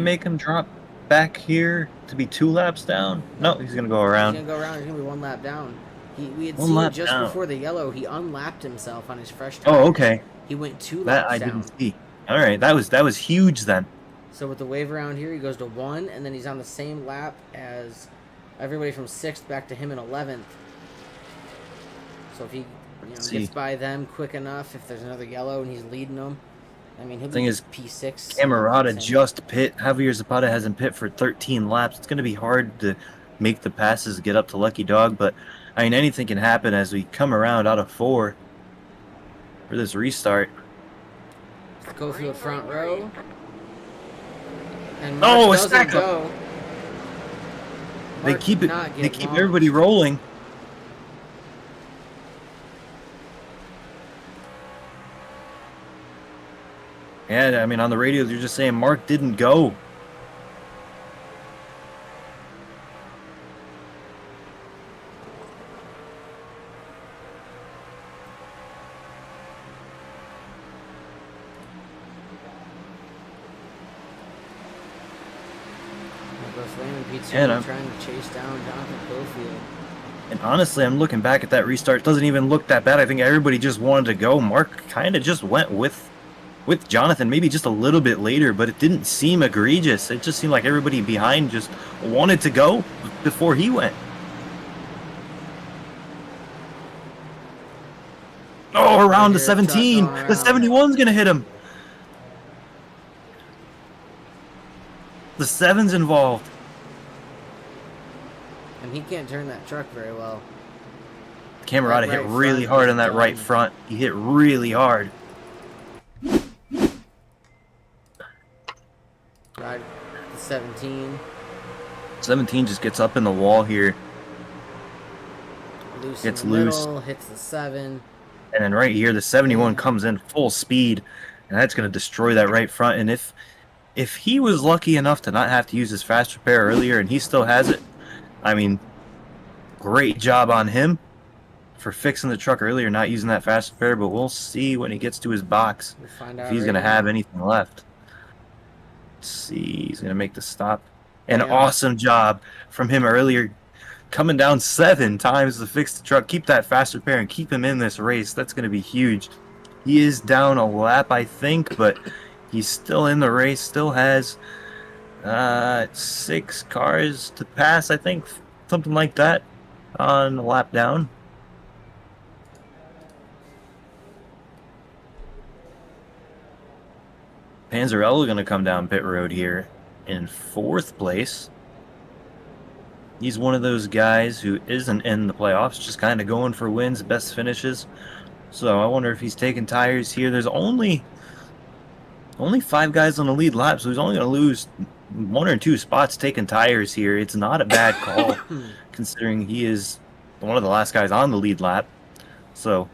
make him drop back here to be 2 laps down. No, he's going to go around. He's gonna go around. He's gonna be 1 lap down. We had 1 seen lap just down. before the yellow. He unlapped himself on his fresh tire. Oh, okay. He went 2 That laps I down. didn't see. All right, that was huge then. So with the wave around here, he goes to 1, and then he's on the same lap as everybody from 6th back to him in 11th. So if he See. gets by them quick enough, if there's another yellow and he's leading them, I mean, he'll Thing be is, P6. Camerata just pit. Javier Zapata hasn't pit for 13 laps. It's going to be hard to make the passes get up to Lucky Dog, but I mean, anything can happen as we come around out of 4 for this restart. Cofield front row. And Oh, Mark a doesn't stack up. go. They Mark keep did it. not They get keep launched. everybody rolling. Yeah, I mean, on the radio, they're just saying Mark didn't go. Nicholas Lamb and Pete Yeah, Sweeney no. trying to chase down Jonathan Cofield. And honestly, I'm looking back at that restart. It doesn't even look that bad. I think everybody just wanted to go. Mark kind of just went with Jonathan, maybe just a little bit later, but it didn't seem egregious. It just seemed like everybody behind just wanted to go before he went. Oh, around the Right here, 17. truck going The around. 71's going to hit him. The 7's involved. And he can't turn that truck very well. Camerata That hit right really front hard is on that right done. front. He hit really hard. Ride the 17. 17 just gets up in the wall here. Loose Gets in the loose. middle, hits the 7. And then right here, the 71 comes in full speed. And that's going to destroy that right front. And if if he was lucky enough to not have to use his fast repair earlier and he still has it, I mean, great job on him for fixing the truck earlier, not using that fast repair, but we'll see when he gets to his box We'll find if out he's right going to have now. anything left. Let's see, he's going to make the stop. An Bam. awesome job from him earlier, coming down 7 times to fix the truck. Keep that fast repair and keep him in this race. That's going to be huge. He is down a lap, I think, but he's still in the race, still has 6 cars to pass, I think, something like that on a lap down. Panzarella going to come down pit road here in 4th place. He's one of those guys who isn't in the playoffs, just kind of going for wins, best finishes. So I wonder if he's taking tires here. There's only 5 guys on the lead lap, so he's only going to lose 1 or 2 spots taking tires here. It's not a bad call, considering he is one of the last guys on the lead lap. So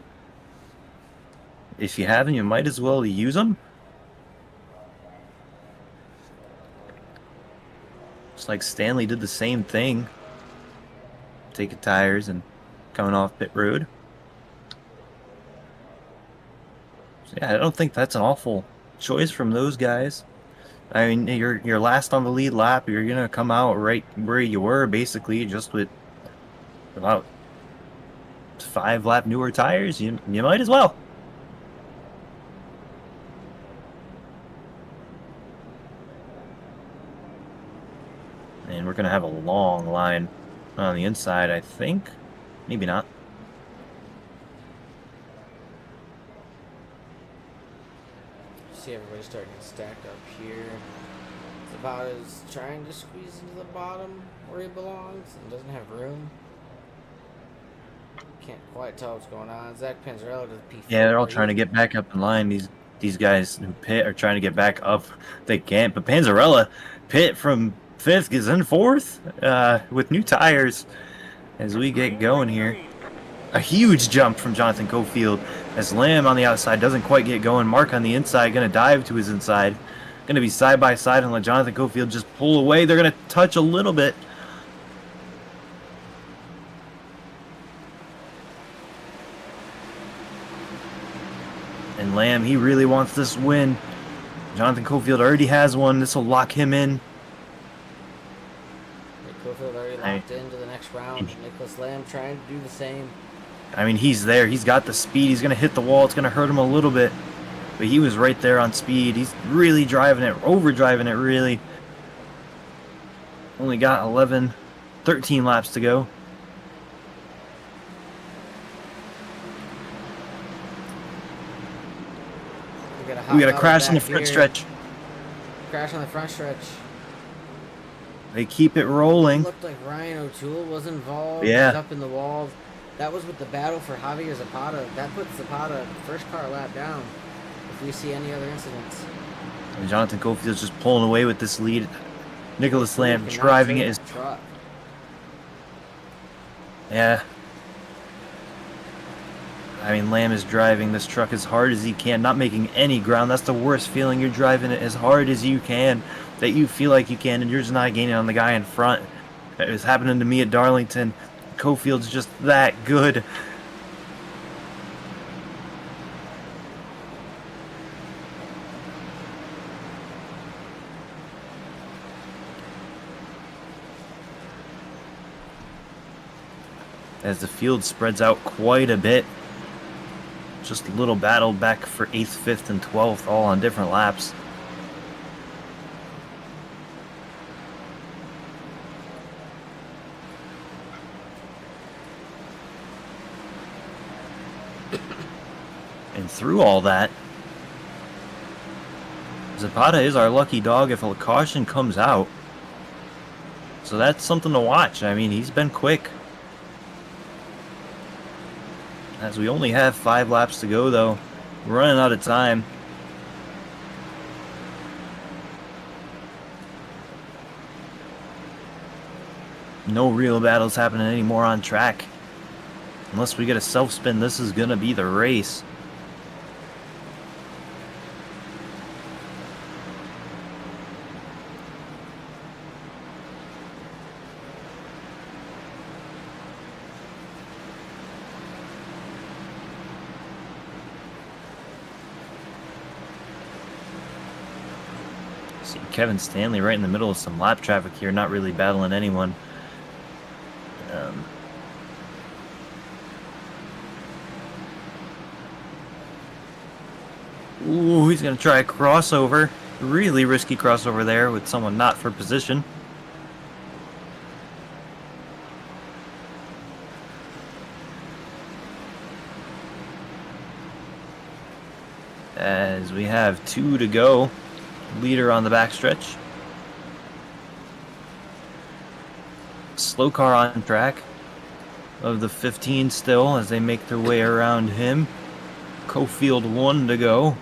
if you have him, you might as well use him. Looks like Stanley did the same thing, taking tires and coming off pit road. So yeah, I don't think that's an awful choice from those guys. I mean, you're last on the lead lap. You're gonna come out right where you were, basically, just with about 5 lap newer tires. You might as well. And we're gonna have a long line on the inside, I think. Maybe not. See everybody starting to stack up here. Zapata's trying to squeeze into the bottom where he belongs and doesn't have room. Can't quite tell what's going on. Zach Panzarella to the P4. Yeah, they're all trying to get back up in line. These guys who pit are trying to get back up. They can't. But Panzarella pit from 5th is in 4th with new tires as we get going here. A huge jump from Jonathan Cofield as Lamb on the outside doesn't quite get going. Mark on the inside going to dive to his inside. Going to be side by side and let Jonathan Cofield just pull away. They're going to touch a little bit. And Lamb, he really wants this win. Jonathan Cofield already has one. This will lock him in. Cofield already locked into the next round. Nicholas Lamb trying to do the same. I mean, he's there. He's got the speed. He's going to hit the wall. It's going to hurt him a little bit. But he was right there on speed. He's really driving it, overdriving it, really. Only got 13 laps to go. We got a crash on the front stretch. Crash on the front stretch. They keep it rolling. It looked like Ryan O'Toole was involved. Yeah. He's up in the walls. That was with the battle for Javier Zapata. That puts Zapata first car lap down if we see any other incidents. And Jonathan Cofield's just pulling away with this lead. Nicholas Lamb driving it. Truck. Yeah. I mean, Lamb is driving this truck as hard as he can, not making any ground. That's the worst feeling. You're driving it as hard as you can, that you feel like you can, and you're just not gaining on the guy in front. It was happening to me at Darlington. Cofield's just that good. As the field spreads out quite a bit. Just a little battle back for 8th, 5th, and 12th, all on different laps. And through all that, Zapata is our lucky dog if a caution comes out. So that's something to watch. I mean, he's been quick. As we only have 5 laps to go, though. We're running out of time. No real battles happening anymore on track. Unless we get a self-spin, this is going to be the race. See Kevin Stanley right in the middle of some lap traffic here, not really battling anyone. Ooh, he's going to try a crossover. Really risky crossover there with someone not for position. As we have 2 to go. Leader on the backstretch. Slow car on track of the 15 still as they make their way around him. Cofield 1 to go.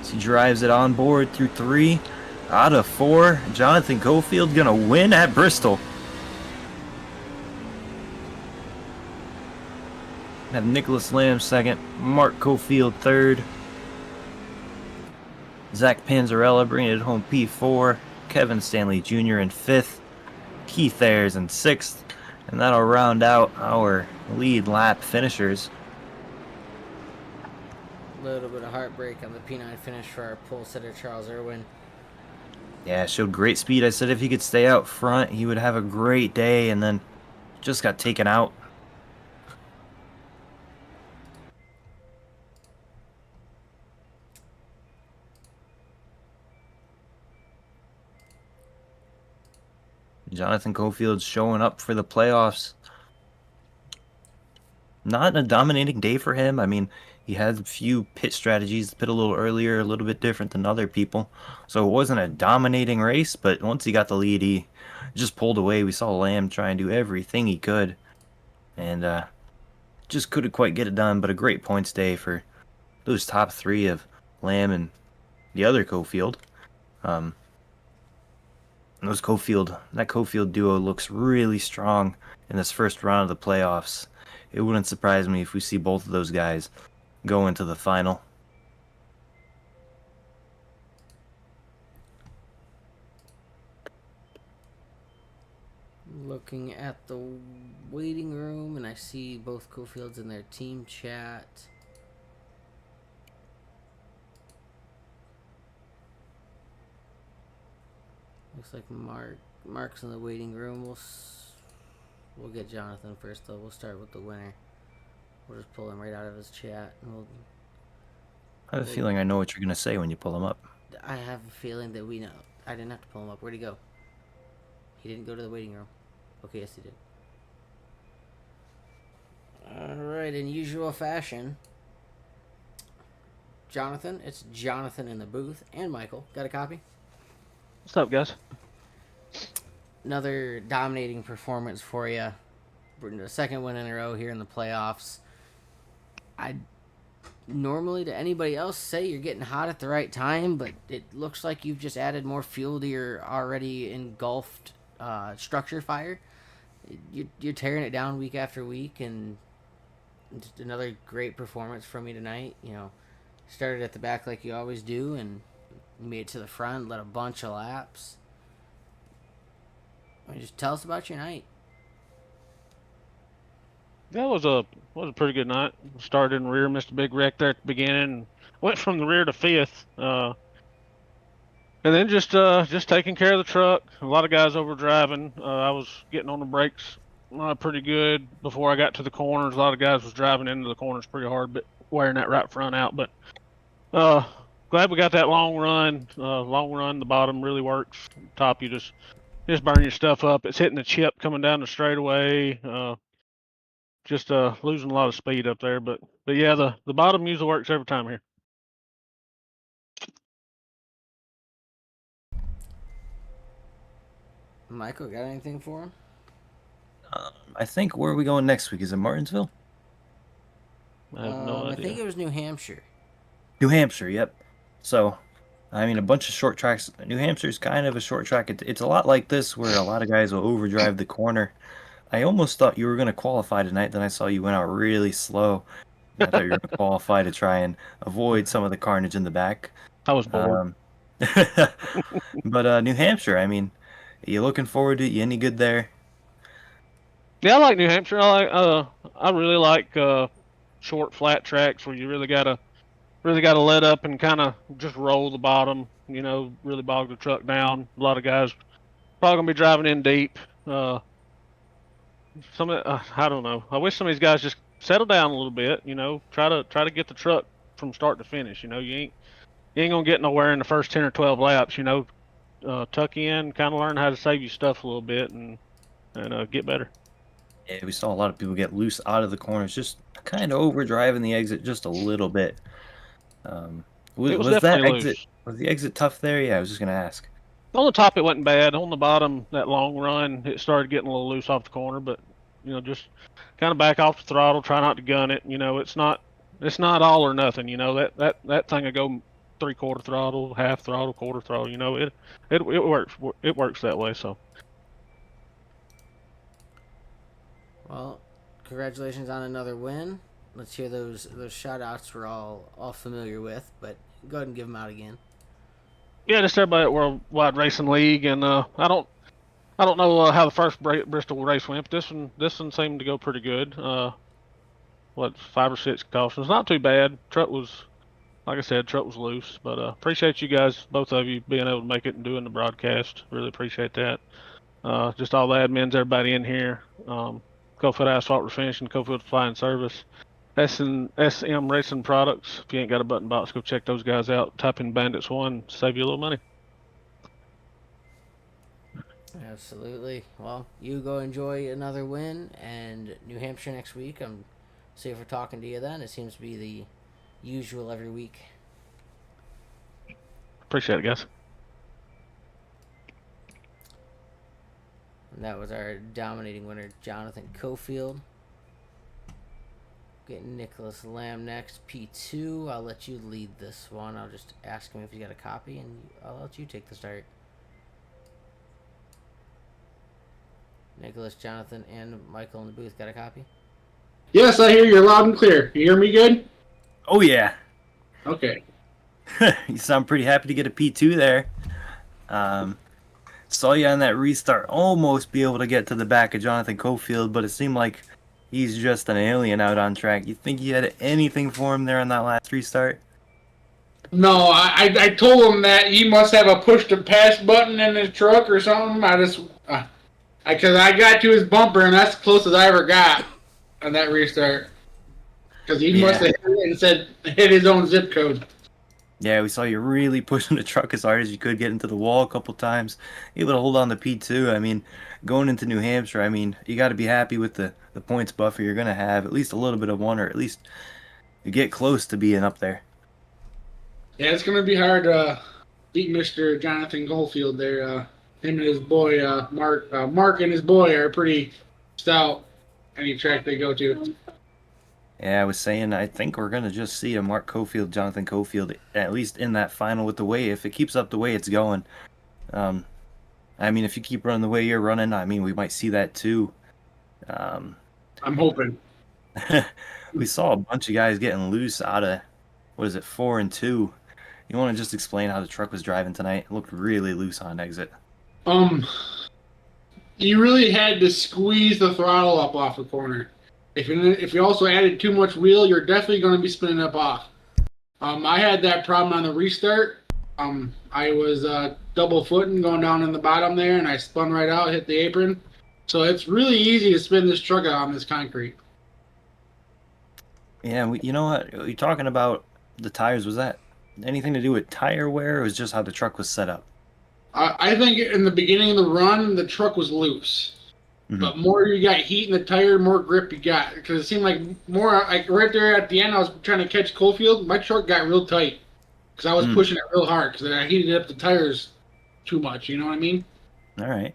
As he drives it on board through 3 out of 4. Jonathan Cofield gonna win at Bristol. Have Nicholas Lamb second, Mark Cofield third, Zach Panzarella bringing it home P4, Kevin Stanley Jr. in 5th, Keith Ayers in 6th, and that'll round out our lead lap finishers. A little bit of heartbreak on the P9 finish for our pole sitter Charles Irwin. Yeah, showed great speed. I said if he could stay out front, he would have a great day, and then just got taken out. Jonathan Cofield's showing up for the playoffs. Not a dominating day for him. I mean, he had a few pit strategies, pit a little earlier, a little bit different than other people. So it wasn't a dominating race, but once he got the lead, he just pulled away. We saw Lamb try and do everything he could. And just couldn't quite get it done, but a great points day for those top 3 of Lamb and the other Cofield. That Cofield duo looks really strong in this first round of the playoffs. It wouldn't surprise me if we see both of those guys go into the final. Looking at the waiting room, and I see both Cofields in their team chat. Looks like Mark's in the waiting room. We'll get Jonathan first, though. We'll start with the winner. We'll just pull him right out of his chat. And I have a feeling I know what you're going to say when you pull him up. I have a feeling that we know. I didn't have to pull him up. Where'd he go? He didn't go to the waiting room. Okay, yes he did. Alright, in usual fashion, Jonathan, it's Jonathan in the booth, and Michael. Got a copy? What's up, guys? Another dominating performance for you. The second win in a row here in the playoffs. I'd normally, to anybody else, say you're getting hot at the right time, but it looks like you've just added more fuel to your already engulfed structure fire. You're tearing it down week after week, and just another great performance from you tonight. You know, started at the back like you always do, and made it to the front, led a bunch of laps. Just tell us about your night. That was a pretty good night. Started in rear, missed a big wreck there at the beginning, went from the rear to 5th, and then just taking care of the truck. A lot of guys over driving. I was getting on the brakes pretty good before I got to the corners. A lot of guys was driving into the corners pretty hard, but wearing that right front out. But glad we got that long run. The bottom really works. Top, you just burn your stuff up. It's hitting the chip coming down the straightaway. Just losing a lot of speed up there, but yeah, the bottom usually works every time here. Michael, got anything for him? I think, where are we going next week? Is it Martinsville? I have no idea. I think it was New Hampshire. New Hampshire, yep. So, I mean, a bunch of short tracks. New Hampshire's kind of a short track. It's a lot like this, where a lot of guys will overdrive the corner. I almost thought you were going to qualify tonight, then I saw you went out really slow. I thought you were going to qualify to try and avoid some of the carnage in the back. I was bored. But New Hampshire, I mean, are you looking forward to it? You any good there? Yeah, I like New Hampshire. I really like short flat tracks where you really gotta let up and kind of just roll the bottom. You know, really bog the truck down. A lot of guys probably gonna be driving in deep. I don't know. I wish some of these guys just settle down a little bit. You know, try to get the truck from start to finish. You know, you ain't gonna get nowhere in the first 10 or 12 laps. You know, tuck in, kind of learn how to save your stuff a little bit, and get better. Yeah, we saw a lot of people get loose out of the corners, just kind of overdriving the exit just a little bit. It was Was that definitely exit, loose. was the exit tough there? Yeah, I was just gonna ask. On the top, it wasn't bad. On the bottom, that long run, it started getting a little loose off the corner. But you know, just kind of back off the throttle, try not to gun it. You know, it's not all or nothing. You know, that thing will go 3/4 throttle, half throttle, quarter throttle. You know, it works. It works that way. So Well, congratulations on another win. Let's hear those shout outs we're all familiar with, but go ahead and give them out again. yeah, just everybody at Worldwide Racing League, and I don't know how the first Bristol race went, but this one seemed to go pretty good. What 5 or 6 cautions, not too bad. Truck was, like I said, truck was loose, but appreciate you guys, both of you, being able to make it and doing the broadcast. Really appreciate that. Just all the admins, everybody in here. Cofield Asphalt Refinish and Cofield Supply and Service. SM Racing Products. If you ain't got a button box, go check those guys out. Type in Bandits 1, save you a little money. Absolutely. Well, you go enjoy another win, and New Hampshire next week. I'm see if we're talking to you then. It seems to be the usual every week. Appreciate it, guys. And that was our dominating winner, Jonathan Cofield. Getting Nicholas Lamb next, P2. I'll let you lead this one. I'll just ask him if he's got a copy, and I'll let you take the start. Nicholas, Jonathan, and Michael in the booth got a copy? Yes, I hear you loud and clear. You hear me good? Oh yeah, Okay. you sound pretty happy to get a P2 there. Saw you on that restart, almost be able to get to the back of Jonathan Cofield, but it seemed like he's just an alien out on track. You think you had anything for him there on that last restart? No, I told him that he must have a push to pass button in his truck or something. Because I got to his bumper and that's the closest I ever got on that restart. Because he must have hit it and said hit his own zip code. Yeah, we saw you really pushing the truck as hard as you could, get into the wall a couple times, able to hold on to P2. I mean, going into New Hampshire, I mean, you got to be happy with the points buffer you're going to have, at least a little bit of one, or at least you get close to being up there. Yeah, it's going to be hard to beat Mr. Jonathan Goldfield there. Him and his boy, Mark. Mark and his boy are pretty stout any track they go to. Yeah, I was saying, I think we're going to just see a Mark Cofield, Jonathan Cofield, at least in that final with the way, if it keeps up the way it's going. I mean, if you keep running the way you're running, I mean, we might see that too. I'm hoping. We saw a bunch of guys getting loose out of, 4 and 2. You want to just explain how the truck was driving tonight? It looked really loose on exit. You really had to squeeze the throttle up off the corner. If you also added too much wheel, you're definitely going to be spinning up off. I had that problem on the restart. I was double footing going down in the bottom there, and I spun right out, hit the apron. So it's really easy to spin this truck out on this concrete. Yeah, you know what? You're talking about the tires. Was that anything to do with tire wear, or was it just how the truck was set up? I think in the beginning of the run, the truck was loose. Mm-hmm. But more you got heat in the tire, more grip you got. Because it seemed like more, like right there at the end, I was trying to catch Cofield. My truck got real tight. Because I was pushing it real hard. Because I heated up the tires too much. You know what I mean? All right.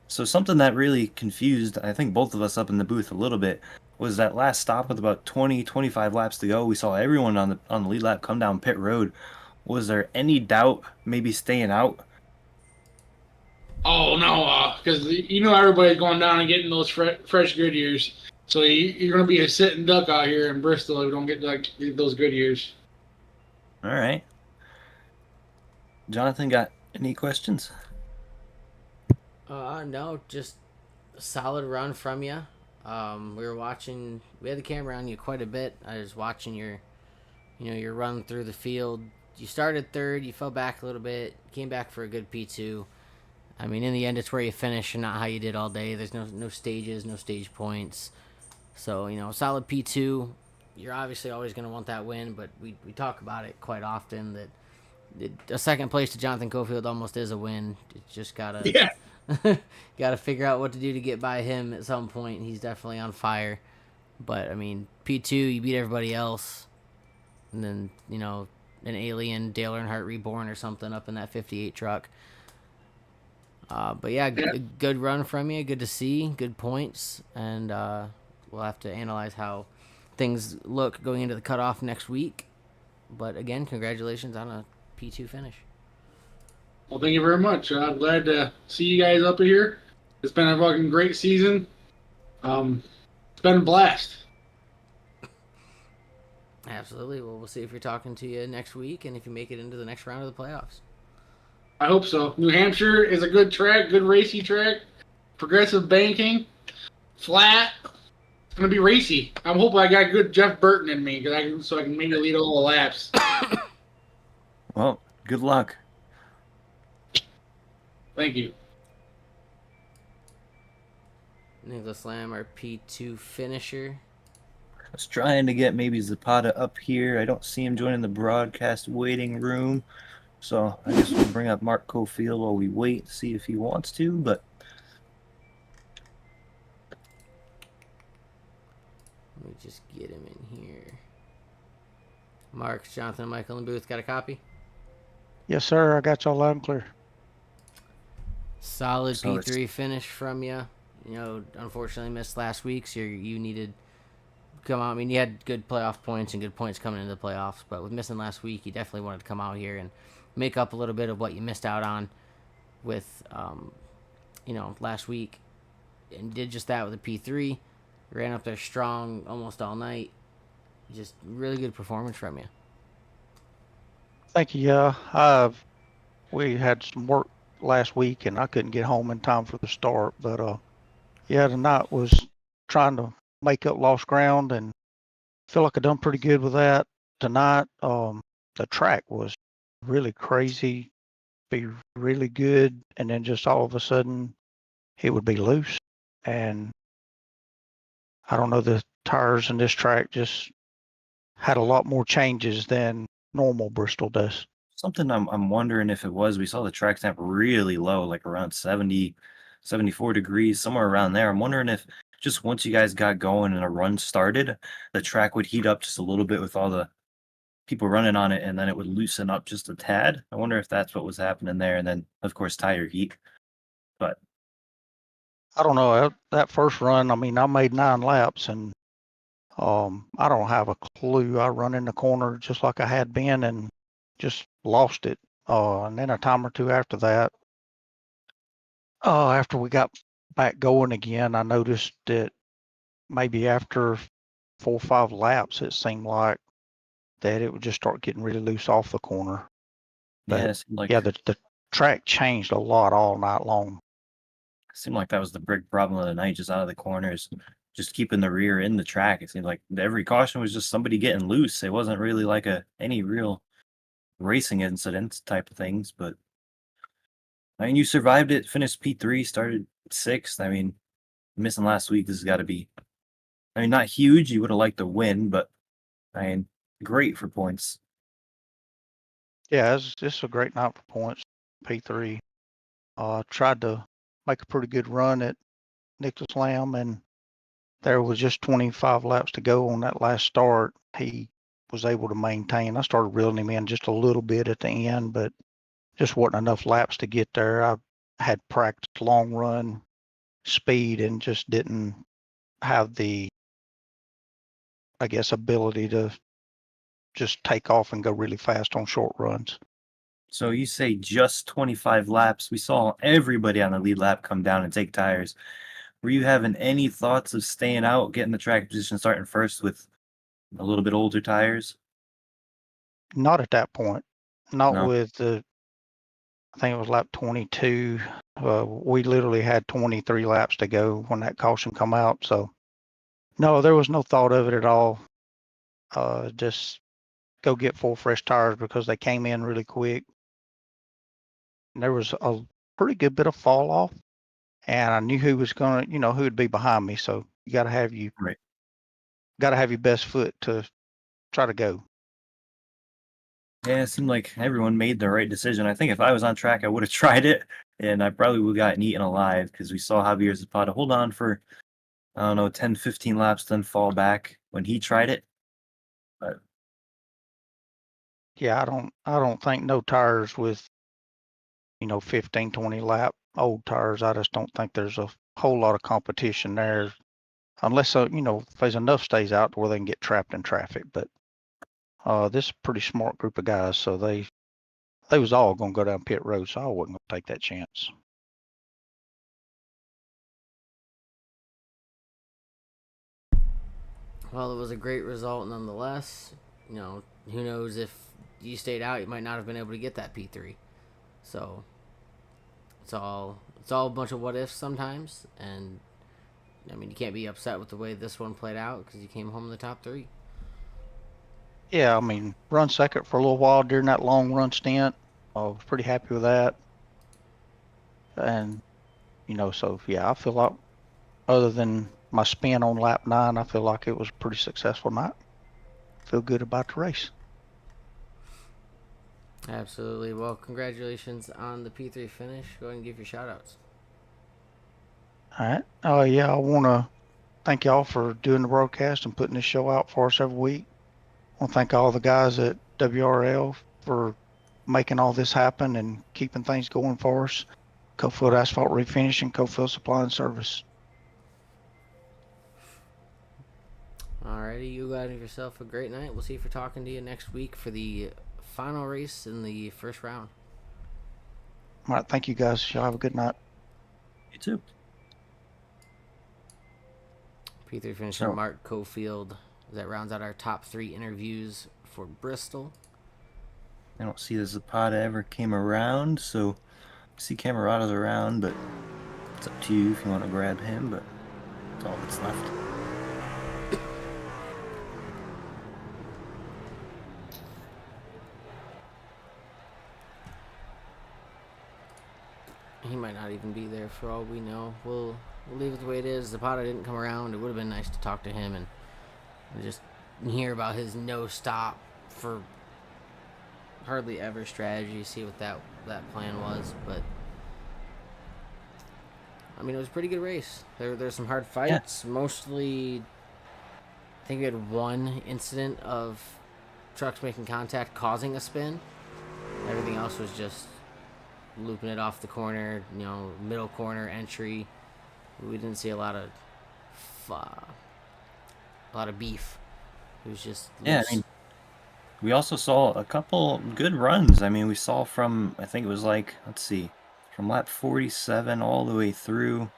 So something that really confused, I think, both of us up in the booth a little bit, was that last stop with about 20, 25 laps to go. We saw everyone on the lead lap come down pit road. Was there any doubt maybe staying out? Oh, no. Because you know everybody's going down and getting those fresh Goodyears. So you're going to be a sitting duck out here in Bristol if you don't get those Goodyears. All right. Jonathan, got any questions? No, just a solid run from you. We were watching. We had the camera on you quite a bit. I was watching your run through the field. You started third. You fell back a little bit. Came back for a good P2. I mean, in the end, it's where you finish and not how you did all day. There's no stages, no stage points. So solid P2. You're obviously always going to want that win, but we talk about it quite often that a second place to Jonathan Cofield almost is a win. It's just gotta Yeah. gotta figure out what to do to get by him at some point. He's definitely on fire. But I mean, P2, you beat everybody else, and then an alien Dale Earnhardt Reborn or something up in that 58 truck. But yeah, Yeah. good run from you. Good to see. Good points, and we'll have to analyze how things look going into the cutoff next week. But again, congratulations on a P2 finish. Well, thank you very much. I'm glad to see you guys up here. It's been a fucking great season. It's been a blast. Absolutely. Well, we'll see if you're talking to you next week and if you make it into the next round of the playoffs. I hope so. New Hampshire is a good track, good racy track. Progressive banking, flat. It's gonna be racy. I'm hoping I got good Jeff Burton in me so I can maybe lead all the laps. Well, good luck. Thank you. Nicholas Lamb, our P2 finisher. I was trying to get maybe Zapata up here. I don't see him joining the broadcast waiting room. So I guess we'll bring up Mark Cofield while we wait to see if he wants to, but Let me just get him in here. Mark, Jonathan, Michael, and Booth got a copy? Yes, sir. I got y'all loud and clear. Solid So P3 finish from you. Unfortunately missed last week, so you needed to come out. I mean, you had good playoff points and good points coming into the playoffs, but with missing last week, you definitely wanted to come out here and make up a little bit of what you missed out on with, last week. And you did just that with a P3. Ran up there strong almost all night. Just really good performance from you. Thank you. We had some work last week, and I couldn't get home in time for the start. But tonight was trying to make up lost ground, and feel like I done pretty good with that tonight. The track was really crazy, be really good, and then just all of a sudden it would be loose, and I don't know, the tires in this track just had a lot more changes than normal Bristol does. something I'm wondering if it was. We saw the track temp really low, like around 70, 74 degrees, somewhere around there. I'm wondering if just once you guys got going and a run started, the track would heat up just a little bit with all the people running on it, and then it would loosen up just a tad. I wonder if that's what was happening there. And then, of course, tire heat. But I don't know. That first run, I mean, I made 9 laps, and I don't have a clue. I run in the corner just like I had been and just lost it. And then a time or two after that, after we got back going again, I noticed that maybe after 4 or 5 laps, it seemed like that it would just start getting really loose off the corner. yeah, But the track changed a lot all night long. seemed like that was the big problem of the night, just out of the corners, just keeping the rear in the track. It seemed like every caution was just somebody getting loose. It wasn't really like any real racing incidents type of things. But I mean, you survived it, finished P3, started 6th. I mean, missing last week, this has got to be, I mean, not huge. You would have liked to win, but I mean, great for points. Yeah, it's just a great night for points. P3. Tried to make a pretty good run at Nicholas Lamb, and there was just 25 laps to go on that last start. He was able to maintain. I started reeling him in just a little bit at the end, but just wasn't enough laps to get there. I had practiced long run speed and just didn't have the, I guess, ability to just take off and go really fast on short runs. So you say just 25 laps. We saw everybody on the lead lap come down and take tires. Were you having any thoughts of staying out, getting the track position, starting first with a little bit older tires? Not at that point. Not No. with the, I think it was lap 22. We literally had 23 laps to go when that caution come out. So No, there was no thought of it at all. Just go get 4 fresh tires because they came in really quick. And there was a pretty good bit of fall off, and I knew who was gonna, who would be behind me. So you got to have Right. your best foot to try to go. Yeah, it seemed like everyone made the right decision. I think if I was on track, I would have tried it, and I probably would have gotten eaten alive because we saw Javier Zapata hold on for, I don't know, 10, 15 laps, then fall back when he tried it. But Yeah, I don't think no tires with 15, 20 lap old tires. I just don't think there's a whole lot of competition there, unless if there's enough stays out to where they can get trapped in traffic. But this is a pretty smart group of guys, so they was all gonna go down pit road, so I wasn't gonna take that chance. Well, it was a great result nonetheless. Who knows if you stayed out, you might not have been able to get that P3. So it's all a bunch of what ifs sometimes, and I mean you can't be upset with the way this one played out because you came home in the top 3. Yeah, I mean, run second for a little while during that long run stint. I was pretty happy with that. And, so yeah, I feel like other than my spin on lap 9, I feel like it was a pretty successful night. Feel good about the race. Absolutely. Well, congratulations on the P3 finish. Go ahead and give your shout outs. All right. Oh, yeah, I want to thank y'all for doing the broadcast and putting this show out for us every week. I want to thank all the guys at WRL for making all this happen and keeping things going for us. Cofield Asphalt Refinish and Cofield Supply and Service. Alrighty, you guys have yourself a great night. We'll see if we're talking to you next week for the final race in the first round. All right, thank you guys. Y'all have a good night. you too. P3 finisher Mark Cofield. That rounds out our top 3 interviews for Bristol. I don't see the Zapata ever came around, so I see Camerata's around, but it's up to you if you want to grab him, but that's all that's left. He might not even be there for all we know. We'll leave it the way it is. Zapata didn't come around. It would have been nice to talk to him and just hear about his no stop for hardly ever strategy, see what that plan was. But I mean, it was a pretty good race. There's some hard fights. Yeah. Mostly, I think we had one incident of trucks making contact causing a spin. Everything else was just looping it off the corner, middle corner entry. We didn't see a lot of beef. It was just loose. Yeah. I mean, we also saw a couple good runs. I mean, we saw from, I think it was like, let's see, from lap 47 all the way through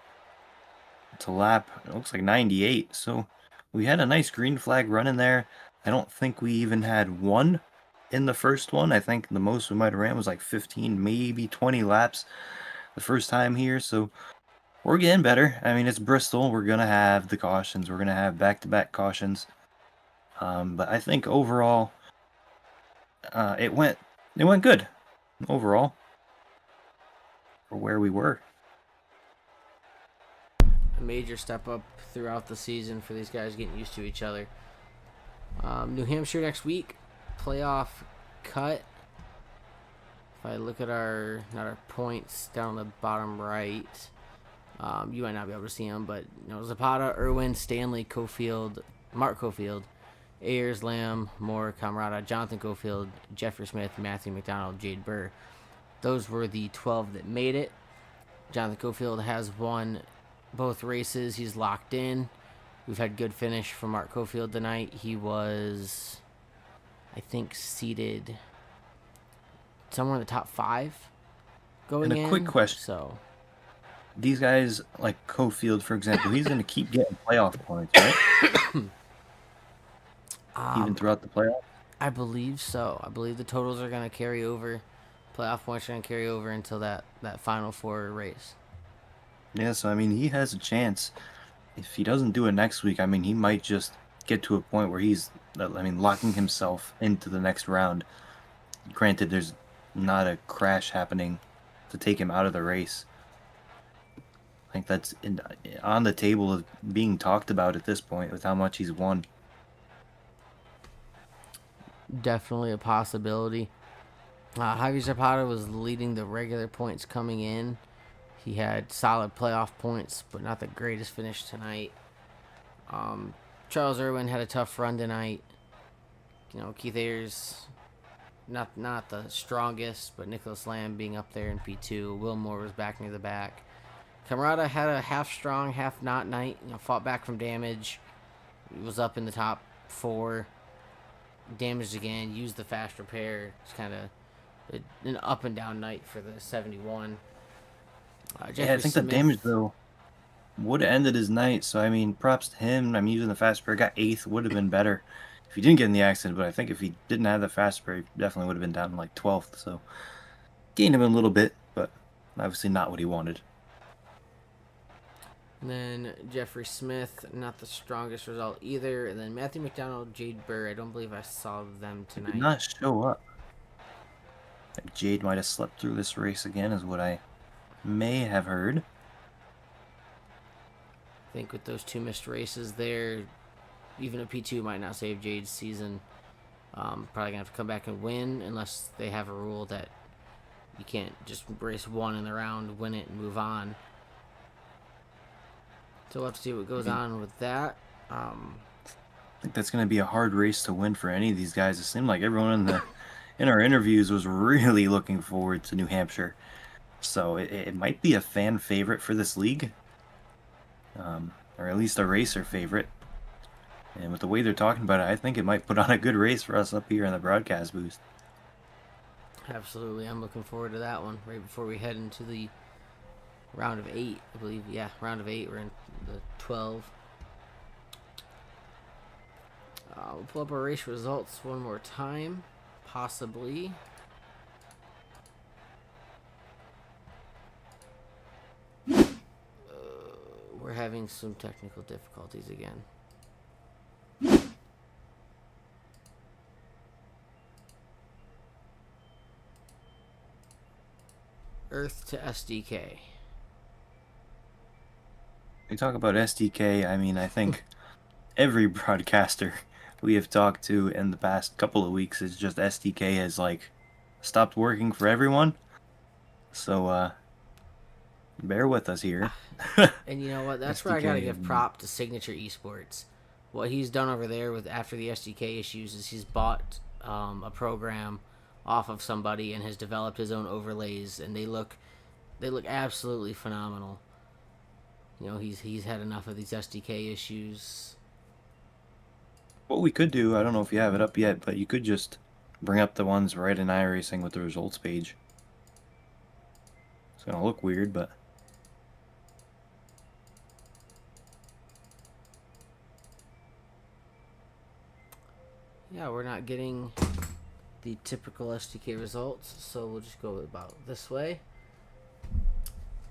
to lap, it looks like 98. So we had a nice green flag run in there. I don't think we even had one in the first one. I think the most we might have ran was like 15, maybe 20 laps the first time here. So we're getting better. I mean, it's Bristol. We're going to have the cautions. We're going to have back-to-back cautions. But I think overall, it went good overall for where we were. A major step up throughout the season for these guys getting used to each other. New Hampshire next week, playoff cut. If I look at our points down on the bottom right, you might not be able to see them, but Zapata, Irwin, Stanley, Cofield, Mark Cofield, Ayers, Lamb, Moore, Camerata, Jonathan Cofield, Jeffrey Smith, Matthew McDonald, Jade Burr. Those were the 12 that made it. Jonathan Cofield has won both races. He's locked in. We've had good finish from Mark Cofield tonight. He was, I think, seated somewhere in the top 5 going in. And a quick question. So these guys, like Cofield, for example, he's going to keep getting playoff points, right? Even throughout the playoffs? I believe so. I believe the totals are going to carry over. Playoff points are going to carry over until that Final Four race. Yeah, so, I mean, he has a chance if he doesn't do it next week, I mean, he might just get to a point where he's, locking himself into the next round. Granted, there's not a crash happening to take him out of the race. I think that's on the table of being talked about at this point with how much he's won. Definitely a possibility. Javier Zapata was leading the regular points coming in. He had solid playoff points, but not the greatest finish tonight. Charles Irwin had a tough run tonight. Keith Ayers, not the strongest, but Nicholas Lamb being up there in P2. Will Moore was back near the back. Camarada had a half strong, half not night. Fought back from damage. He was up in the top 4. Damaged again. Used the fast repair. It's kind of an up and down night for the 71. Yeah, I think the damage, though, would have ended his night. So, I mean, props to him. I'm using the fast repair. Got 8th. Would have been better if he didn't get in the accident. But I think if he didn't have the fast repair, he definitely would have been down like 12th. So, gained him a little bit, but obviously not what he wanted. And then Jeffrey Smith, not the strongest result either. And then Matthew McDonald, Jade Burr. I don't believe I saw them tonight. Did not show up. Jade might have slept through this race again, is what I may have heard. I think with those 2 missed races there, even a P2 might not save Jade's season. Probably going to have to come back and win unless they have a rule that you can't just race 1 in the round, win it, and move on. So we'll have to see what goes on with that. I think that's going to be a hard race to win for any of these guys. It seemed like everyone in our interviews was really looking forward to New Hampshire. So it might be a fan favorite for this league. Or at least a racer favorite. And with the way they're talking about it, I think it might put on a good race for us up here in the broadcast booth. Absolutely. I'm looking forward to that one right before we head into the round of 8, I believe. Yeah, round of 8. We're in the 12. We'll pull up our race results one more time, possibly. We're having some technical difficulties again. Earth to SDK. We talk about SDK, I mean, I think every broadcaster we have talked to in the past couple of weeks is just SDK has, like, stopped working for everyone. So, bear with us here. And you know what? That's where I gotta give prop to Signature Esports. What he's done over there with after the SDK issues is he's bought a program off of somebody and has developed his own overlays, and they look absolutely phenomenal. He's had enough of these SDK issues. What we could do, I don't know if you have it up yet, but you could just bring up the ones right in iRacing with the results page. It's gonna look weird, but Yeah, we're not getting the typical SDK results, so we'll just go about this way.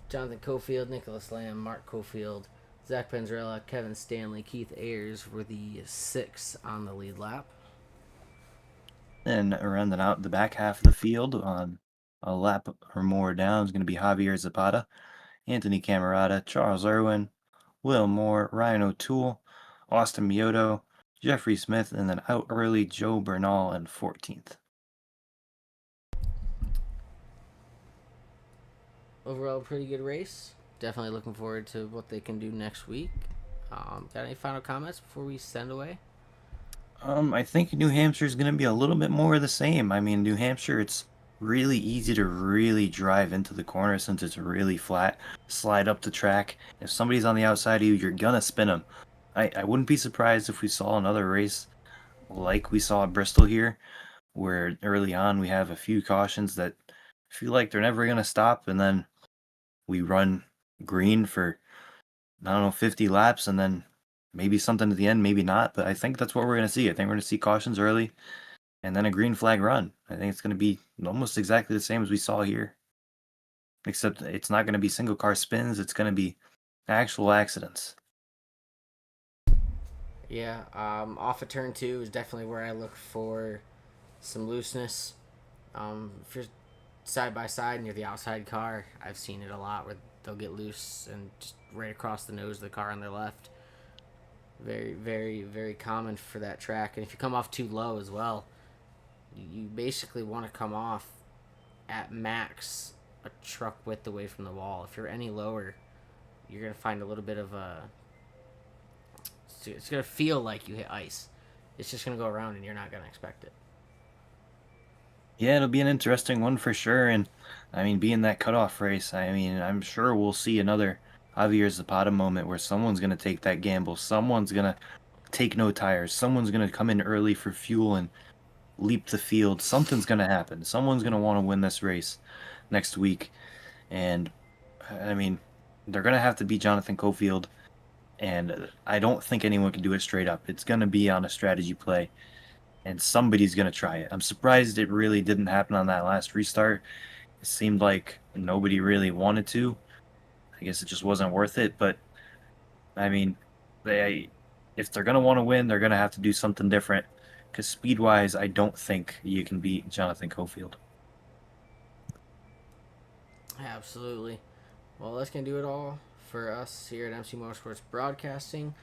Jonathan Cofield, Nicholas Lamb, Mark Cofield, Zach Penzarella, Kevin Stanley, Keith Ayers were the 6 on the lead lap. and rounding out the back half of the field on a lap or more down is going to be Javier Zapata, Anthony Camarada, Charles Irwin, Will Moore, Ryan O'Toole, Austin Mioto, Jeffrey Smith, and then out early Joe Bernal in 14th. Overall, pretty good race. Definitely looking forward to what they can do next week. Got any final comments before we send away? I think New Hampshire is going to be a little bit more of the same. I mean, New Hampshire, it's really easy to really drive into the corner since it's really flat. Slide up the track. If somebody's on the outside of you, you're going to spin them. I wouldn't be surprised if we saw another race like we saw at Bristol here, where early on we have a few cautions that feel like they're never going to stop, and then we run green for, I don't know, 50 laps, and then maybe something at the end, maybe not, but I think that's what we're going to see. I think we're going to see cautions early, and then a green flag run. I think it's going to be almost exactly the same as we saw here, except it's not going to be single car spins, it's going to be actual accidents. Yeah, off of turn 2 is definitely where I look for some looseness. If you're side by side near the outside car, I've seen it a lot where they'll get loose and just right across the nose of the car on their left. Very, very, very common for that track. And if you come off too low as well, you basically want to come off at max a truck width away from the wall. If you're any lower, you're going to find a little bit of a... It's going to feel like you hit ice. It's just going to go around and you're not going to expect it. Yeah, it'll be an interesting one for sure. And I mean, being that cutoff race, I mean, I'm sure we'll see another Javier Zapata moment where someone's going to take that gamble. Someone's going to take no tires. Someone's going to come in early for fuel and leap the field. Something's going to happen. Someone's going to want to win this race next week. And I mean, they're going to have to beat Jonathan Cofield. And I don't think anyone can do it straight up. It's going to be on a strategy play. And somebody's going to try it. I'm surprised it really didn't happen on that last restart. It seemed like nobody really wanted to. I guess it just wasn't worth it. But, I mean, if they're going to want to win, they're going to have to do something different. Because speed-wise, I don't think you can beat Jonathan Cofield. Absolutely. Well, that's going to do it all for us here at MC Motorsports Broadcasting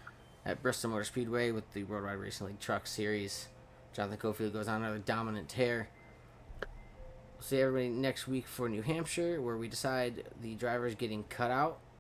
at Bristol Motor Speedway with the Worldwide Racing League Truck Series. Jonathan Cofield goes on another dominant tear. We'll see everybody next week for New Hampshire, where we decide the drivers getting cut out